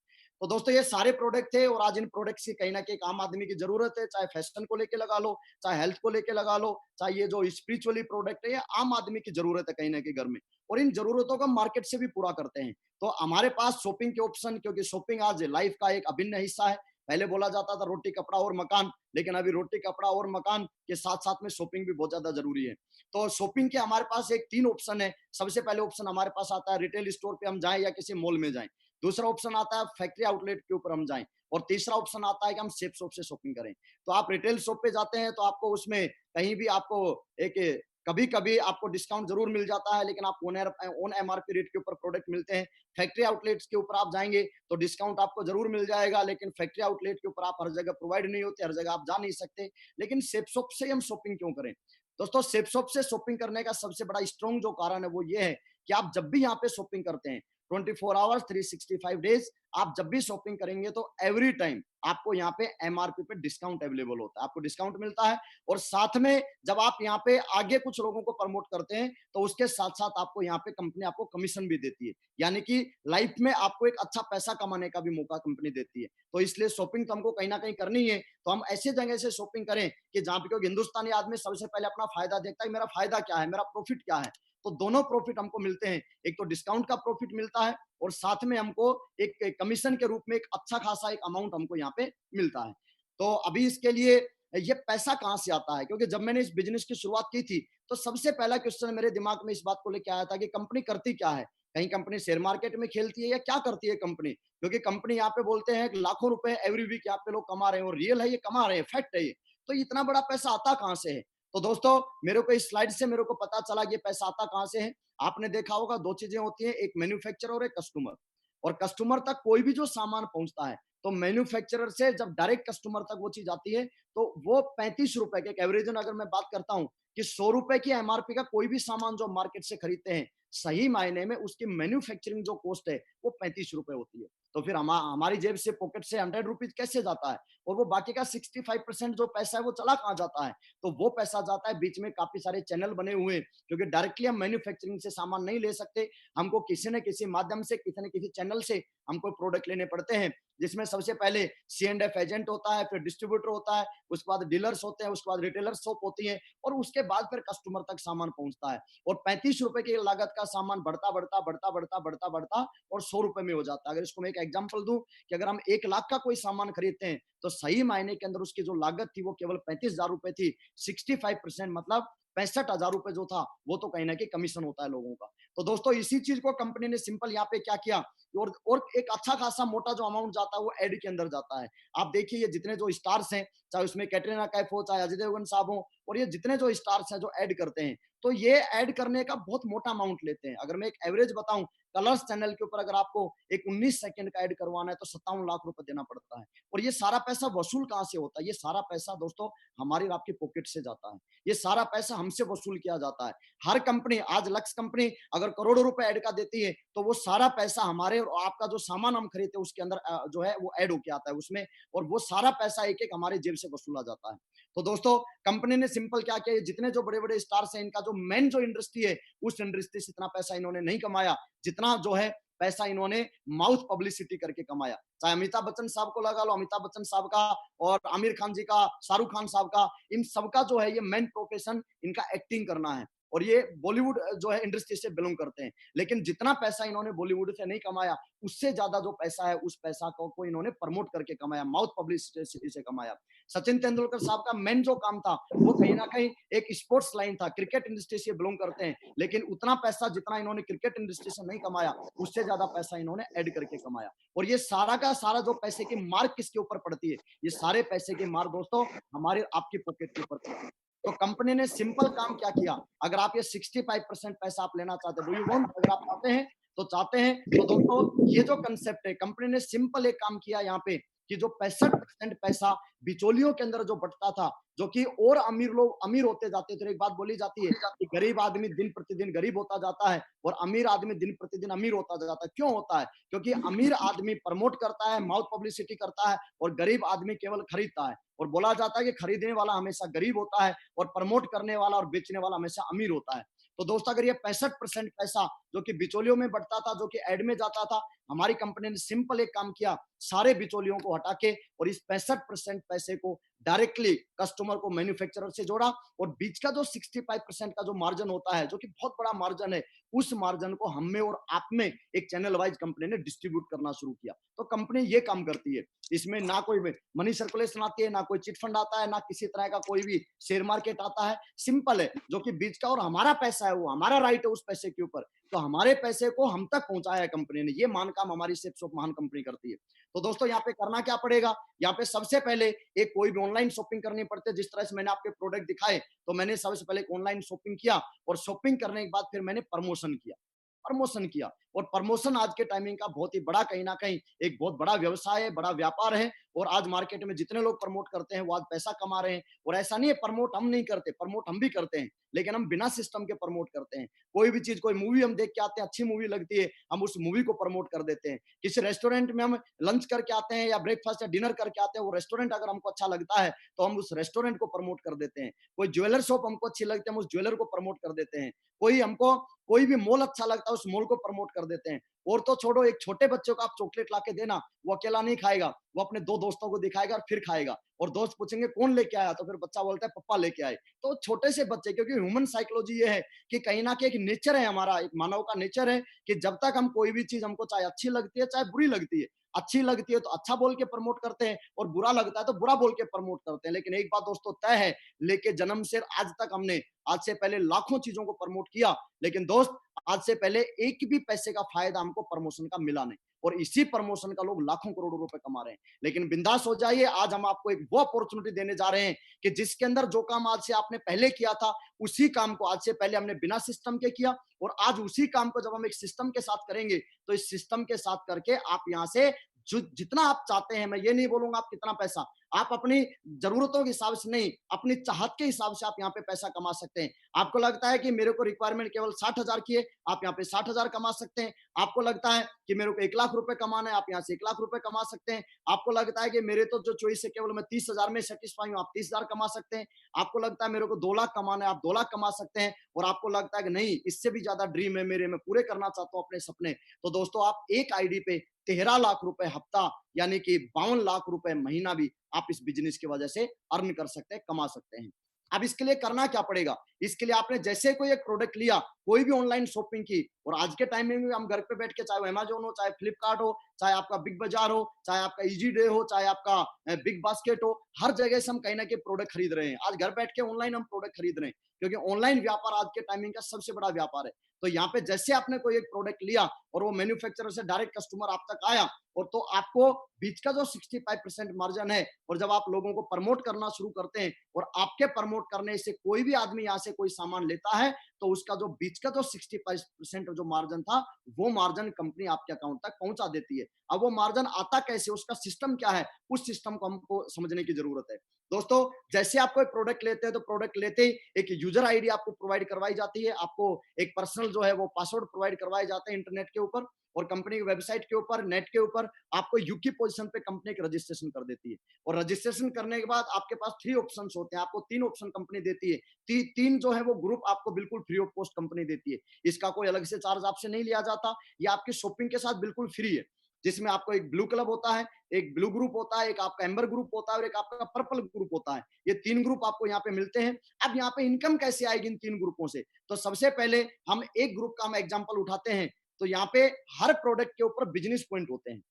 तो दोस्तों ये सारे प्रोडक्ट थे, और आज इन प्रोडक्ट्स की कहीं ना कहीं एक आम आदमी की जरूरत है, चाहे फैशन को लेके लगा लो, चाहे हेल्थ को लेके लगा लो, चाहे ये जो स्पिरिचुअली प्रोडक्ट है, ये आम आदमी की जरूरत है कहीं ना कहीं घर में। और इन जरूरतों को मार्केट से भी पूरा करते हैं। तो हमारे पास शॉपिंग के ऑप्शन, क्योंकि शॉपिंग आज लाइफ का एक अभिन्न हिस्सा है। पहले बोला जाता था रोटी कपड़ा और मकान, लेकिन अभी रोटी कपड़ा और मकान के साथ साथ में शॉपिंग भी बहुत ज्यादा जरूरी है। तो शॉपिंग के हमारे पास एक 3 ऑप्शन है। सबसे पहले ऑप्शन हमारे पास आता है रिटेल स्टोर पे हम जाएं या किसी मॉल में जाएं। दूसरा ऑप्शन आता है फैक्ट्री आउटलेट के ऊपर हम जाएं, और तीसरा ऑप्शन आता है कि हम सेफ शॉप से शॉपिंग करें। तो आप रिटेल शॉप पे जाते हैं तो आपको उसमें कहीं भी आपको एक कभी कभी आपको डिस्काउंट जरूर मिल जाता है, लेकिन आप ओन एमआरपी रेट के ऊपर प्रोडक्ट मिलते हैं। फैक्ट्री आउटलेट्स के ऊपर आप जाएंगे तो डिस्काउंट आपको जरूर मिल जाएगा, लेकिन फैक्ट्री आउटलेट के ऊपर आप हर जगह प्रोवाइड नहीं होते, हर जगह आप जा नहीं सकते। लेकिन सेफ शॉप से हम शॉपिंग क्यों करें? दोस्तों सेफ शॉप से शॉपिंग करने का सबसे बड़ा स्ट्रॉन्ग जो कारण है वो ये है कि आप जब भी यहाँ पे शॉपिंग करते हैं 24 आवर्स 365 डेज आप जब भी शॉपिंग करेंगे तो एवरी टाइम आपको यहाँ पे एमआरपी पे डिस्काउंट अवेलेबल होता है, आपको डिस्काउंट मिलता है। और साथ में जब आप यहाँ पे आगे कुछ लोगों को प्रमोट करते हैं तो उसके साथ साथ आपको यहाँ पे कंपनी आपको कमीशन भी देती है, यानी कि लाइफ में आपको एक अच्छा पैसा कमाने का भी मौका कंपनी देती है। तो इसलिए शॉपिंग तो हमको कहीं ना कहीं करनी है, तो हम ऐसे जगह से शॉपिंग करें कि जहाँ पे, क्योंकि हिंदुस्तानी आदमी सबसे पहले अपना फायदा देखता है, मेरा फायदा क्या है, मेरा प्रॉफिट क्या है। तो दोनों प्रॉफिट हमको मिलते हैं, एक तो डिस्काउंट का प्रॉफिट मिलता है और साथ में हमको एक कमीशन के रूप में एक अच्छा खासा एक अमाउंट हमको यहाँ पे मिलता है। तो अभी इसके लिए ये पैसा कहाँ से आता है, क्योंकि जब मैंने इस बिजनेस की शुरुआत की थी तो सबसे पहला क्वेश्चन मेरे दिमाग में इस बात को लेकर आया था कि कंपनी करती क्या है, कहीं कंपनी शेयर मार्केट में खेलती है या क्या करती है कंपनी। क्योंकि कंपनी यहाँ पे बोलते हैं कि लाखों रुपए एवरी वीक यहाँ पे लोग कमा रहे हैं, और रियल है ये, कमा रहे हैं, फैक्ट है ये। तो इतना बड़ा पैसा आता कहाँ से है? तो दोस्तों मेरे को इस स्लाइड से मेरे को पता चला ये पैसा आता कहाँ से है। आपने देखा होगा दो चीजें होती हैं, एक मैन्युफैक्चरर और एक कस्टमर। और कस्टमर तक कोई भी जो सामान पहुंचता है तो मैन्युफैक्चरर से जब डायरेक्ट कस्टमर तक वो चीज आती है तो वो 35 रुपए के, एक एवरेज अगर मैं बात करता हूं कि 100 रुपए की एमआरपी का कोई भी सामान जो मार्केट से खरीदते हैं सही मायने में उसकी मैन्युफैक्चरिंग जो कॉस्ट है वो 35 रुपए होती है। तो फिर हमारी जेब से पॉकेट से 100 रुपीज कैसे जाता है, और वो बाकी का 65% जो पैसा है वो चला कहाँ जाता है? तो वो पैसा जाता है, बीच में काफी सारे चैनल बने हुए हैं, क्योंकि डायरेक्टली हम मैन्युफैक्चरिंग से सामान नहीं ले सकते, हमको किसी न किसी माध्यम से, किसी न किसी चैनल से हमको प्रोडक्ट लेने पड़ते हैं, जिसमें सबसे पहले C&F एजेंट होता है, फिर डिस्ट्रीब्यूटर होता है, उसके बाद डीलर्स होते हैं, उसके बाद रिटेलर शॉप होती है, और उसके बाद फिर कस्टमर तक सामान पहुंचता है। और 35 रुपए की लागत का सामान बढ़ता बढ़ता बढ़ता बढ़ता बढ़ता बढ़ता और 100 रुपए में हो जाता है। अगर इसको मैं एक एग्जांपल दूं कि अगर हम 1 लाख का कोई सामान खरीदते हैं, तो सही मायने के अंदर उसकी जो लागत थी वो केवल 35,000 रुपए थी। 65% मतलब 65,000 रुपए जो था, वो तो कहीं ना कहीं कमीशन होता है लोगों का। तो दोस्तों, इसी चीज को कंपनी ने सिंपल यहाँ पे क्या किया, और एक अच्छा खासा मोटा जो अमाउंट जाता है वो एड के अंदर जाता है। आप देखिए, ये जितने जो स्टार्स हैं, चाहे उसमें कैटरीना कैफ हो, चाहे अजय देवगन साहब हो, और ये जितने जो स्टार्स हैं जो ऐड करते हैं, तो ये ऐड करने का बहुत मोटा अमाउंट लेते हैं। अगर मैं एक एवरेज बताऊं, कलर्स चैनल के ऊपर अगर आपको एक 19 सेकंड का ऐड करवाना है तो 57 लाख रुपए देना पड़ता है। और ये सारा पैसा वसूल कहां से होता है? ये सारा पैसा दोस्तों हमारी और आपकी पॉकेट से जाता है। ये सारा पैसा हमसे वसूल किया जाता है। हर कंपनी, आज लक्स कंपनी अगर करोड़ों रुपए ऐड का देती है, तो वो सारा पैसा हमारे और आपका जो सामान हम खरीदते हैं उसके अंदर जो है वो ऐड होके आता है उसमें, और वो सारा पैसा एक एक हमारे जेब से वसूला जाता है। तो दोस्तों, कंपनी ने सिंपल क्या किया, जितने जो बड़े बड़े स्टार्स हैं, इनका जो मेन जो इंडस्ट्री है, उस इंडस्ट्री से इतना पैसा इन्होंने नहीं कमाया जितना जो है पैसा इन्होंने माउथ पब्लिसिटी करके कमाया। चाहे अमिताभ बच्चन साहब को लगा लो, अमिताभ बच्चन साहब का, और आमिर खान जी का, शाहरुख खान साहब का, इन सबका जो है ये मेन प्रोफेशन इनका एक्टिंग करना है, और ये बॉलीवुड जो है इंडस्ट्री से बिलोंग करते हैं। लेकिन जितना पैसा इन्होंने बॉलीवुड से नहीं कमाया, उससे ज्यादा जो पैसा है उस पैसा को इन्होंने प्रमोट करके कमाया, माउथ पब्लिसिटी से कमाया। सचिन तेंदुलकर साहब का मेन जो काम था वो कहीं ना कहीं एक स्पोर्ट्स लाइन था, क्रिकेट इंडस्ट्री से बिलोंग करते हैं, लेकिन उतना पैसा जितना इन्होंने क्रिकेट इंडस्ट्री से नहीं कमाया, उससे ज्यादा पैसा इन्होंने ऐड करके कमाया। और ये सारा का सारा जो पैसे की मार्क किसके ऊपर पड़ती है? ये सारे पैसे की मार्क दोस्तों हमारे आपकी पॉकेट के ऊपर पड़ती है। तो कंपनी ने सिंपल काम क्या किया, अगर आप ये 65% पैसा आप लेना चाहते हैं, डू यू वांट, अगर आप चाहते हैं तो चाहते हैं, तो दोस्तों ये जो कंसेप्ट है, कंपनी ने सिंपल एक काम किया यहाँ पे, कि जो 65% पैसा बिचौलियों के अंदर जो बंटता था, जो कि और अमीर लोग अमीर होते जाते थे। एक बात बोली जाती है कि गरीब आदमी दिन प्रतिदिन गरीब होता जाता है और अमीर आदमी दिन प्रतिदिन अमीर होता जाता है। क्यों होता है? क्योंकि अमीर आदमी प्रमोट करता है, माउथ पब्लिसिटी करता है, और गरीब आदमी केवल खरीदता है। और बोला जाता है कि खरीदने वाला हमेशा गरीब होता है और प्रमोट करने वाला और बेचने वाला हमेशा अमीर होता है। तो दोस्तों, अगर ये 65% पैसा जो कि बिचौलियों में बढ़ता था, जो कि एड में जाता था, हमारी कंपनी ने सिंपल एक काम किया, सारे बिचौलियों को हटा के और इस 65% पैसे को डायरेक्टली कस्टमर को मैन्युफैक्चरर से जोड़ा, और बीच का जो 65% का जो मार्जिन होता है, जो कि बहुत बड़ा मार्जिन है, उस मार्जिन को हम में और आप में एक चैनल वाइज कंपनी ने डिस्ट्रीब्यूट करना शुरू किया। तो कंपनी ये काम करती है, इसमें ना कोई मनी सर्कुलेशन आती है, ना कोई चिट फंड आता है, ना किसी तरह का कोई भी शेयर मार्केट आता है। सिंपल है, जो कि बीच का और हमारा पैसा है, वो हमारा राइट है उस पैसे के ऊपर। तो हमारे पैसे को हम तक पहुंचाया है कंपनी ने, ये मान काम हमारी सेप्स ऑफ महान कंपनी करती है। तो दोस्तों, यहाँ पे करना क्या पड़ेगा, यहाँ पे सबसे पहले एक कोई भी ऑनलाइन शॉपिंग करनी पड़ती है। जिस तरह से मैंने आपके प्रोडक्ट दिखाए, तो मैंने सबसे पहले ऑनलाइन शॉपिंग किया, और शॉपिंग करने के बाद फिर मैंने प्रमोशन किया, और प्रमोशन आज के टाइमिंग का बहुत ही बड़ा, कहीं ना कहीं एक बहुत बड़ा व्यवसाय है, बड़ा व्यापार है। और आज मार्केट में जितने लोग प्रमोट करते हैं वो आज पैसा कमा रहे हैं। और ऐसा नहीं है प्रमोट हम नहीं करते, प्रमोट हम भी करते हैं, लेकिन हम बिना सिस्टम के प्रमोट करते हैं। कोई भी चीज, कोई मूवी हम देख के आते हैं, अच्छी मूवी लगती है, हम उस मूवी को प्रमोट कर देते हैं। किसी रेस्टोरेंट में हम लंच करके आते हैं या ब्रेकफास्ट या डिनर करके आते हैं, वो रेस्टोरेंट अगर हमको अच्छा लगता है तो हम उस रेस्टोरेंट को प्रमोट कर देते हैं। कोई ज्वेलर शॉप हमको अच्छी लगती है, हम उस ज्वेलर को प्रमोट कर देते हैं। कोई भी मॉल अच्छा लगता है, उस मॉल को प्रमोट कर देते हैं। और तो छोड़ो, एक छोटे बच्चों को आप चॉकलेट ला के देना, वो अकेला नहीं खाएगा, वो अपने 2 दोस्तों को दिखाएगा और फिर खाएगा। और दोस्त पूछेंगे कौन लेके आया, तो फिर बच्चा बोलता है पापा लेके आए। तो छोटे से बच्चे, क्योंकि ह्यूमन साइकोलॉजी ये है कि कहीं ना कहीं एक नेचर है हमारा, एक मानव का नेचर है कि जब तक हम कोई भी चीज हमको चाहे अच्छी लगती है चाहे बुरी लगती है, अच्छी लगती है तो अच्छा बोल के प्रमोट करते हैं, और बुरा लगता है तो बुरा बोल के प्रमोट करते हैं। लेकिन एक बात दोस्तों तय है, लेके जन्म से आज तक हमने आज से पहले लाखों चीजों को प्रमोट किया, लेकिन दोस्त आज से पहले एक भी पैसे का फायदा हमको प्रमोशन का मिला नहीं। और इसी प्रमोशन का लोग लाखों करोड़ों रुपए कमा रहे हैं। लेकिन बिंदास हो जाइए, आज हम आपको एक वो अपॉर्चुनिटी देने जा रहे हैं कि जिसके अंदर जो काम आज से आपने पहले किया था, उसी काम को आज से पहले हमने बिना सिस्टम के किया, और आज उसी काम को जब हम एक सिस्टम के साथ करेंगे, तो इस सिस्टम के साथ करके आप यहां से जो जितना आप चाहते हैं, मैं ये नहीं बोलूंगा आप कितना पैसा, आप अपनी जरूरतों के हिसाब से नहीं, अपनी चाहत के हिसाब से आप यहाँ पे पैसा कमा सकते हैं। आपको लगता है कि मेरे को रिक्वायरमेंट केवल 60,000 की है, आप यहाँ पे 60,000 कमा सकते हैं। आपको लगता है कि मेरे को 1 लाख रुपए कमाना है, आप यहाँ से 1 लाख रुपए कमा सकते हैं। आपको लगता है कि मेरे तो जो चॉइस है केवल मैं 30,000 में सेटिस्फाई हूँ, आप 30,000 कमा सकते हैं। आपको लगता है मेरे को 2 लाख कमाना है, आप 2 लाख कमा सकते हैं। और आपको लगता है कि नहीं, इससे भी ज्यादा ड्रीम है मेरे, मैं पूरे करना चाहता हूँ अपने सपने, तो दोस्तों आप एक आईडी पे 13 लाख रुपए हफ्ता, यानी कि 52 लाख रुपए महीना भी आप इस बिजनेस की वजह से अर्न कर सकते हैं, कमा सकते हैं। अब इसके लिए करना क्या पड़ेगा? इसके लिए आपने जैसे कोई एक प्रोडक्ट लिया, कोई भी ऑनलाइन शॉपिंग की, और आज के टाइम में भी हम घर पे बैठ के, चाहे वो अमेज़न हो, चाहे फ्लिपकार्ट हो, चाहे आपका बिग बाजार हो, चाहे आपका ईजी डे हो, चाहे आपका बिग बास्केट हो, हर जगह से हम कहीं ना कहीं प्रोडक्ट खरीद रहे हैं। आज घर बैठ के ऑनलाइन हम प्रोडक्ट खरीद रहे हैं, क्योंकि ऑनलाइन व्यापार आज के टाइमिंग का सबसे बड़ा व्यापार है। तो यहाँ पे जैसे आपने कोई एक प्रोडक्ट लिया और वो मैन्युफैक्चरर से डायरेक्ट कस्टमर आप तक आया, और तो आपको बीच का जो 65% मार्जिन है, और जब आप लोगों को प्रमोट करना शुरू करते हैं, और आपके प्रमोट करने से कोई भी आदमी यहाँ से कोई सामान लेता है, तो उसका जो बीच का जो 65% जो मार्जिन था, वो मार्जिन कंपनी आपके अकाउंट तक पहुंचा देती है। अब वो मार्जिन आता कैसे, उसका सिस्टम क्या है, उस सिस्टम को हमको समझने की जरूरत है। दोस्तों, जैसे आप कोई प्रोडक्ट लेते हैं, तो प्रोडक्ट लेते ही एक यूजर आईडी आपको प्रोवाइड करवाई जाती है, आपको एक पर्सनल जो है वो पासवर्ड प्रोवाइड करवाए जाते हैं इंटरनेट के ऊपर, और कंपनी की वेबसाइट के ऊपर, नेट के ऊपर आपको यूकी पोजीशन पे कंपनी की रजिस्ट्रेशन कर देती है। और रजिस्ट्रेशन करने के बाद आपके पास 3 ऑप्शंस होते हैं, आपको 3 ऑप्शन कंपनी देती है। 3 जो है वो ग्रुप आपको बिल्कुल फ्री ऑफ कॉस्ट कंपनी देती है। इसका कोई अलग से चार्ज आपसे नहीं लिया जाता, ये आपकी शॉपिंग के साथ बिल्कुल फ्री है। जिसमें आपको एक ब्लू क्लब होता है, एक ब्लू ग्रुप होता है, एक आपका एम्बर ग्रुप होता है, और एक आपका पर्पल ग्रुप होता है। ये 3 ग्रुप आपको यहाँ पे मिलते हैं। अब यहाँ पे इनकम कैसे आएगी इन 3 ग्रुपों से? तो सबसे पहले हम एक ग्रुप का हम एग्जांपल उठाते हैं। तो यहाँ पे हर प्रोडक्ट के ऊपर बिजनेस पॉइंट होते हैं।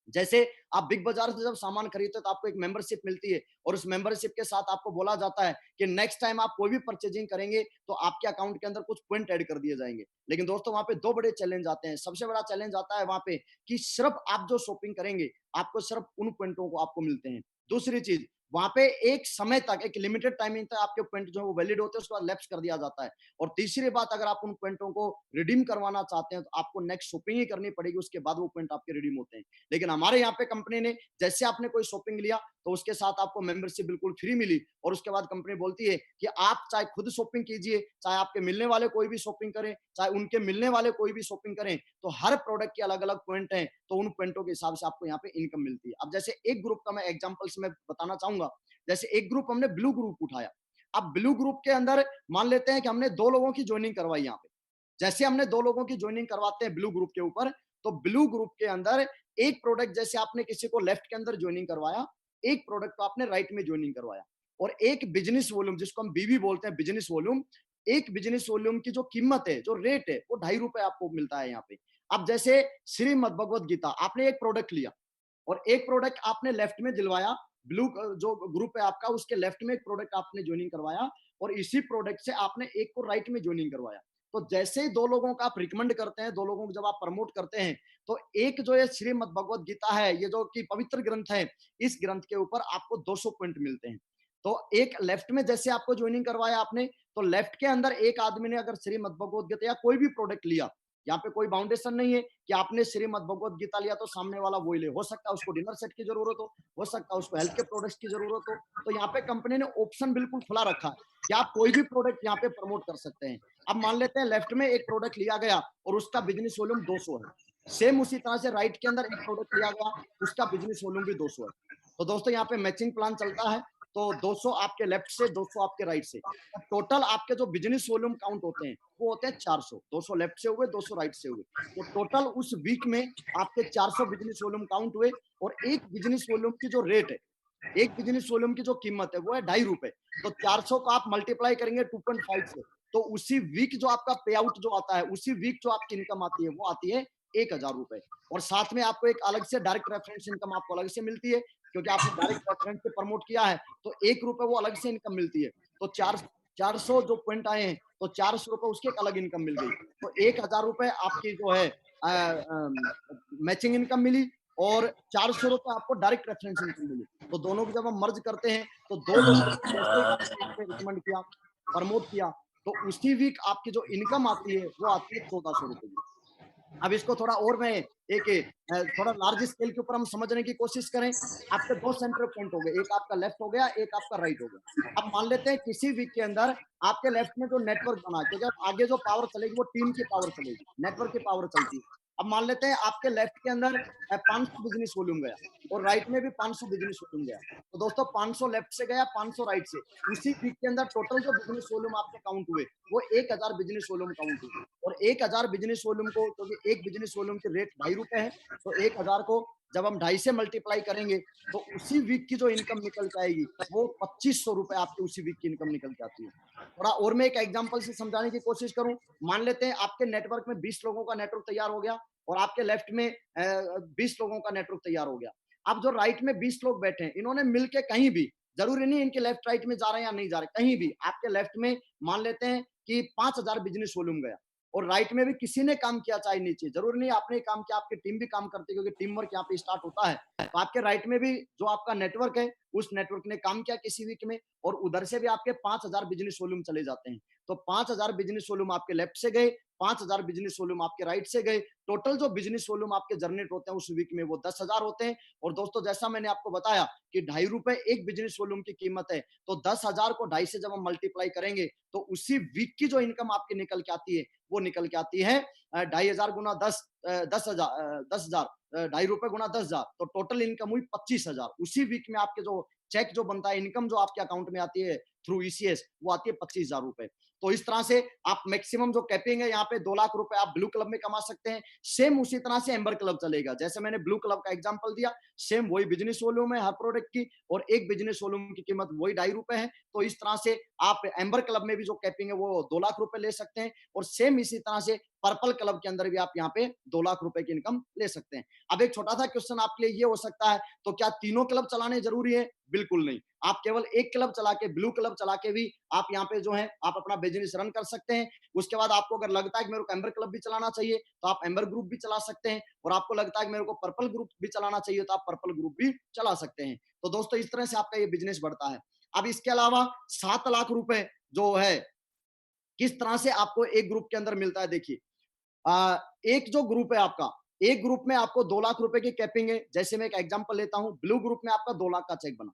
जैसे आप बिग बाजार से जब सामान खरीदते हो, तो आपको एक मेंबरशिप मिलती है, और उस मेंबरशिप के साथ आपको बोला जाता है कि नेक्स्ट टाइम आप कोई भी परचेजिंग करेंगे, तो आपके अकाउंट के अंदर कुछ पॉइंट ऐड कर दिए जाएंगे। लेकिन दोस्तों, वहां पे 2 बड़े चैलेंज आते हैं। सबसे बड़ा चैलेंज आता है वहां पे कि सिर्फ आप जो शॉपिंग करेंगे, आपको सिर्फ उन पॉइंटों को आपको मिलते हैं। दूसरी चीज, वहां पे एक समय तक, एक लिमिटेड टाइमिंग तक आपके पॉइंट जो है वो वैलिड होते हैं, उसके बाद लैप्स कर दिया जाता है। और तीसरी बात, अगर आप उन पॉइंटों को रिडीम करवाना चाहते हैं, तो आपको नेक्स्ट शॉपिंग ही करनी पड़ेगी, उसके बाद वो पॉइंट आपके रिडीम होते हैं। लेकिन हमारे यहाँ पे कंपनी ने, जैसे आपने कोई शॉपिंग लिया, तो उसके साथ आपको मेंबरशिप बिल्कुल फ्री मिली, और उसके बाद कंपनी बोलती है कि आप चाहे खुद शॉपिंग कीजिए, चाहे आपके मिलने वाले कोई भी शॉपिंग करें, चाहे उनके मिलने वाले कोई भी शॉपिंग करें, तो हर प्रोडक्ट के अलग अलग पॉइंट हैं, तो उन पॉइंटों के हिसाब से आपको यहाँ पे इनकम मिलती है। अब जैसे एक ग्रुप का मैं एग्जाम्पल से मैं बताना चाहूंगा। जैसे एक ग्रुप हमने ब्लू ग्रुप उठाया। अब ब्लू ग्रुप के अंदर मान लेते हैं कि हमने 2 लोगों की ज्वाइनिंग करवाई। यहाँ पे जैसे हमने 2 लोगों की ज्वाइनिंग करवाते हैं ब्लू ग्रुप के ऊपर, तो ब्लू ग्रुप के अंदर एक प्रोडक्ट, जैसे आपने किसी को लेफ्ट के अंदर ज्वाइनिंग करवाया, एक प्रोडक्ट को आपने राइट में ज्वाइनिंग करवाया, और एक बिजनेस वॉल्यूम, जिसको हम बीवी बोलते हैं, बिजनेस वॉल्यूम, एक बिजनेस वॉल्यूम की जो कीमत है, जो रेट है, वो ₹2.5 आपको मिलता है यहाँ पे। अब जैसे श्रीमद् भगवत गीता, आपने एक प्रोडक्ट लिया, और एक प्रोडक्ट आपने लेफ्ट में दिलवाया, ब्लू जो ग्रुप है आपका, उसके लेफ्ट में एक प्रोडक्ट आपने ज्वाइनिंग करवाया, और इसी प्रोडक्ट से आपने एक को राइट में ज्वाइनिंग करवाया। तो जैसे ही 2 लोगों का आप रिकमेंड करते हैं, 2 लोगों को जब आप प्रमोट करते हैं, तो एक जो ये श्रीमद् भगवत गीता है, ये जो कि पवित्र ग्रंथ है, इस ग्रंथ के ऊपर आपको 200 पॉइंट मिलते हैं। तो एक लेफ्ट में जैसे आपको ज्वाइनिंग करवाया आपने, तो लेफ्ट के अंदर एक आदमी ने अगर श्रीमद् भगवत गीता या कोई भी प्रोडक्ट लिया, यहाँ पे कोई बाउंडेशन नहीं है कि आपने श्रीमद् भगवत गीता लिया तो सामने वाला वही ले। हो सकता है उसको डिनर सेट की जरूरत हो सकता है उसको हेल्थ के प्रोडक्ट्स की जरूरत हो। तो यहाँ पे कंपनी ने ऑप्शन बिल्कुल खुला रखा है कि आप कोई भी प्रोडक्ट यहाँ पे प्रमोट कर सकते हैं। अब मान लेते हैं लेफ्ट में एक प्रोडक्ट लिया गया और उसका बिजनेस वॉल्यूम 200 है। सेम उसी तरह से राइट के अंदर एक प्रोडक्ट लिया गया, उसका बिजनेस वॉल्यूम भी 200 है। तो दोस्तों यहाँ पे मैचिंग प्लान चलता है। तो 200 आपके लेफ्ट से, 200 आपके राइट से, टोटल आपके जो बिजनेस वॉल्यूम काउंट होते हैं वो होते हैं 400। 200 लेफ्ट से हुए, 200 राइट से हुए, तो टोटल उस वीक में आपके 400 बिजनेस वॉल्यूम काउंट हुए। और एक बिजनेस वॉल्यूम की जो रेट है, एक बिजनेस वॉल्यूम की जो कीमत है वो है ₹2.5। तो 400 को आप मल्टीप्लाई करेंगे 2.5 से, तो उसी वीक जो आपका पे आउट जो आता है, उसी वीक जो आपकी इनकम आती है वो आती है ₹1000। और साथ में आपको एक अलग से डायरेक्ट रेफरेंस इनकम आपको अलग से मिलती है, क्योंकि आपने डायरेक्ट रेफरेंस से प्रमोट किया है, तो ₹1 वो अलग से इनकम मिलती है। तो 400 जो पॉइंट आए हैं, तो ₹400 उसकी एक अलग इनकम मिल गई। तो ₹1000 आपकी जो है मैचिंग इनकम मिली, और ₹400 आपको डायरेक्ट रेफरेंस इनकम मिली। तो दोनों को जब हम मर्ज करते हैं, तो 2 लोगों को जैसे ही आपने यहाँ पे रिकमेंड किया, प्रमोट किया, तो उसी वीक आपकी जो इनकम आती है वो आती है ₹1400 की। अब इसको थोड़ा और मैं एक थोड़ा लार्ज स्केल के ऊपर हम समझने की कोशिश करें। आपके 2 सेंटर पॉइंट हो गए, एक आपका लेफ्ट हो गया, एक आपका राइट हो गया। अब मान लेते हैं किसी वीक के अंदर आपके लेफ्ट में जो नेटवर्क बना, क्योंकि अब आगे जो पावर चलेगी वो टीम की पावर चलेगी, नेटवर्क की पावर चलती है। अब मान लेते हैं आपके लेफ्ट के अंदर 500 बिज़नेस वॉल्यूम गया और राइट में भी 500 बिज़नेस वॉल्यूम गया। तो दोस्तों 500 लेफ्ट से गया, 500 राइट से। उसी वीक के अंदर टोटल जो बिज़नेस वॉल्यूम आपके काउंट हुए, वो 1000 बिज़नेस वॉल्यूम काउंट हुए। और 1000 बिजनेस वॉल्यूम को, क्योंकि एक बिजनेस वॉल्यूम की रेट ₹2.5 है, तो 1000 को जब हम 2.5 से मल्टीप्लाई करेंगे तो उसी वीक की जो इनकम निकल के आएगी वो ₹2500 आपकी उसी वीक की इनकम निकल के आती है। थोड़ा और मैं एक एग्जांपल से समझाने की कोशिश करूं। मान लेते हैं आपके नेटवर्क में 20 लोगों का नेटवर्क तैयार हो गया और आपके लेफ्ट में 20 लोगों का नेटवर्क तैयार हो गया। अब जो राइट में 20 लोग बैठे हैं, इन्होंने मिलके कहीं भी, जरूरी नहीं इनके लेफ्ट राइट में जा रहे हैं या नहीं जा रहे, कहीं भी आपके लेफ्ट में मान लेते हैं कि 5000 बिजनेस वॉल्यूम गया और राइट में भी किसी ने काम किया चाहे नीचे, जरूरी नहीं आपने काम किया, आपकी टीम भी काम करती है, क्योंकि टीम वर्क यहाँ पे स्टार्ट होता है। तो आपके राइट में भी जो आपका नेटवर्क है, उस नेटवर्क ने काम किया किसी वीक में और उधर से भी आपके 5000 बिजनेस वॉल्यूम चले जाते हैं। तो 5000 बिजनेस वॉल्यूम आपके लेफ्ट से गए, 5000 बिजनेस वॉल्यूम आपके राइट से गए। टोटल जो बिजनेस वॉल्यूम आपके जनरेट होते हैं उस वीक में वो 10,000 होते हैं। और दोस्तों जैसा मैंने आपको बताया कि ₹2.5 एक बिजनेस वॉल्यूम की कीमत है, तो 10,000 को 2.5 से जब हम मल्टीप्लाई करेंगे तो उसी वीक की जो इनकम आपकी निकल के आती है वो निकल के आती है 2,500 गुना 10, 10,000, 10,000, ₹2.5 गुना 10,000, तो टोटल इनकम हुई 25,000। उसी वीक में आपके जो चेक जो बनता है, इनकम जो आपके अकाउंट में आती है थ्रू ईसीएस, वो आती है ₹25,000। तो इस तरह से आप मैक्सिमम जो कैपिंग है यहाँ पे 2 लाख रुपए आप ब्लू क्लब में कमा सकते हैं। सेम उसी तरह से एम्बर क्लब चलेगा, जैसे मैंने ब्लू क्लब का एग्जांपल दिया, सेम वही बिजनेस वॉल्यूम है हर प्रोडक्ट की और एक बिजनेस वॉल्यूम की कीमत वही ₹2.5 है। तो इस तरह से आप एम्बर क्लब में भी जो कैपिंग है वो 2 लाख रुपए ले सकते हैं और सेम इसी तरह से पर्पल क्लब के अंदर भी आप यहाँ पे 2 लाख रुपए की इनकम ले सकते हैं। अब एक छोटा सा क्वेश्चन आपके लिए ये हो सकता है, तो क्या तीनों क्लब चलाने जरूरी है? बिल्कुल नहीं। आप केवल एक क्लब चला के, ब्लू क्लब चला के भी आप यहाँ पे जो है आप अपना बिजनेस रन कर सकते हैं। उसके बाद आपको अगर लगता है कि मेरे को एम्बर क्लब भी चलाना चाहिए तो आप एम्बर ग्रुप भी चला सकते हैं और आपको लगता है कि मेरे को पर्पल ग्रुप भी चलाना चाहिए तो आप पर्पल ग्रुप भी चला सकते हैं। तो दोस्तों इस तरह से आपका ये बिजनेस बढ़ता है। अब इसके अलावा 7 लाख रुपए जो है किस तरह से आपको एक ग्रुप के अंदर मिलता है, देखिए एक जो ग्रुप है आपका, एक ग्रुप में आपको 2 लाख रुपए की कैपिंग है। जैसे मैं एक एग्जांपल लेता हूं, ब्लू ग्रुप में आपका 2 लाख का चेक बना।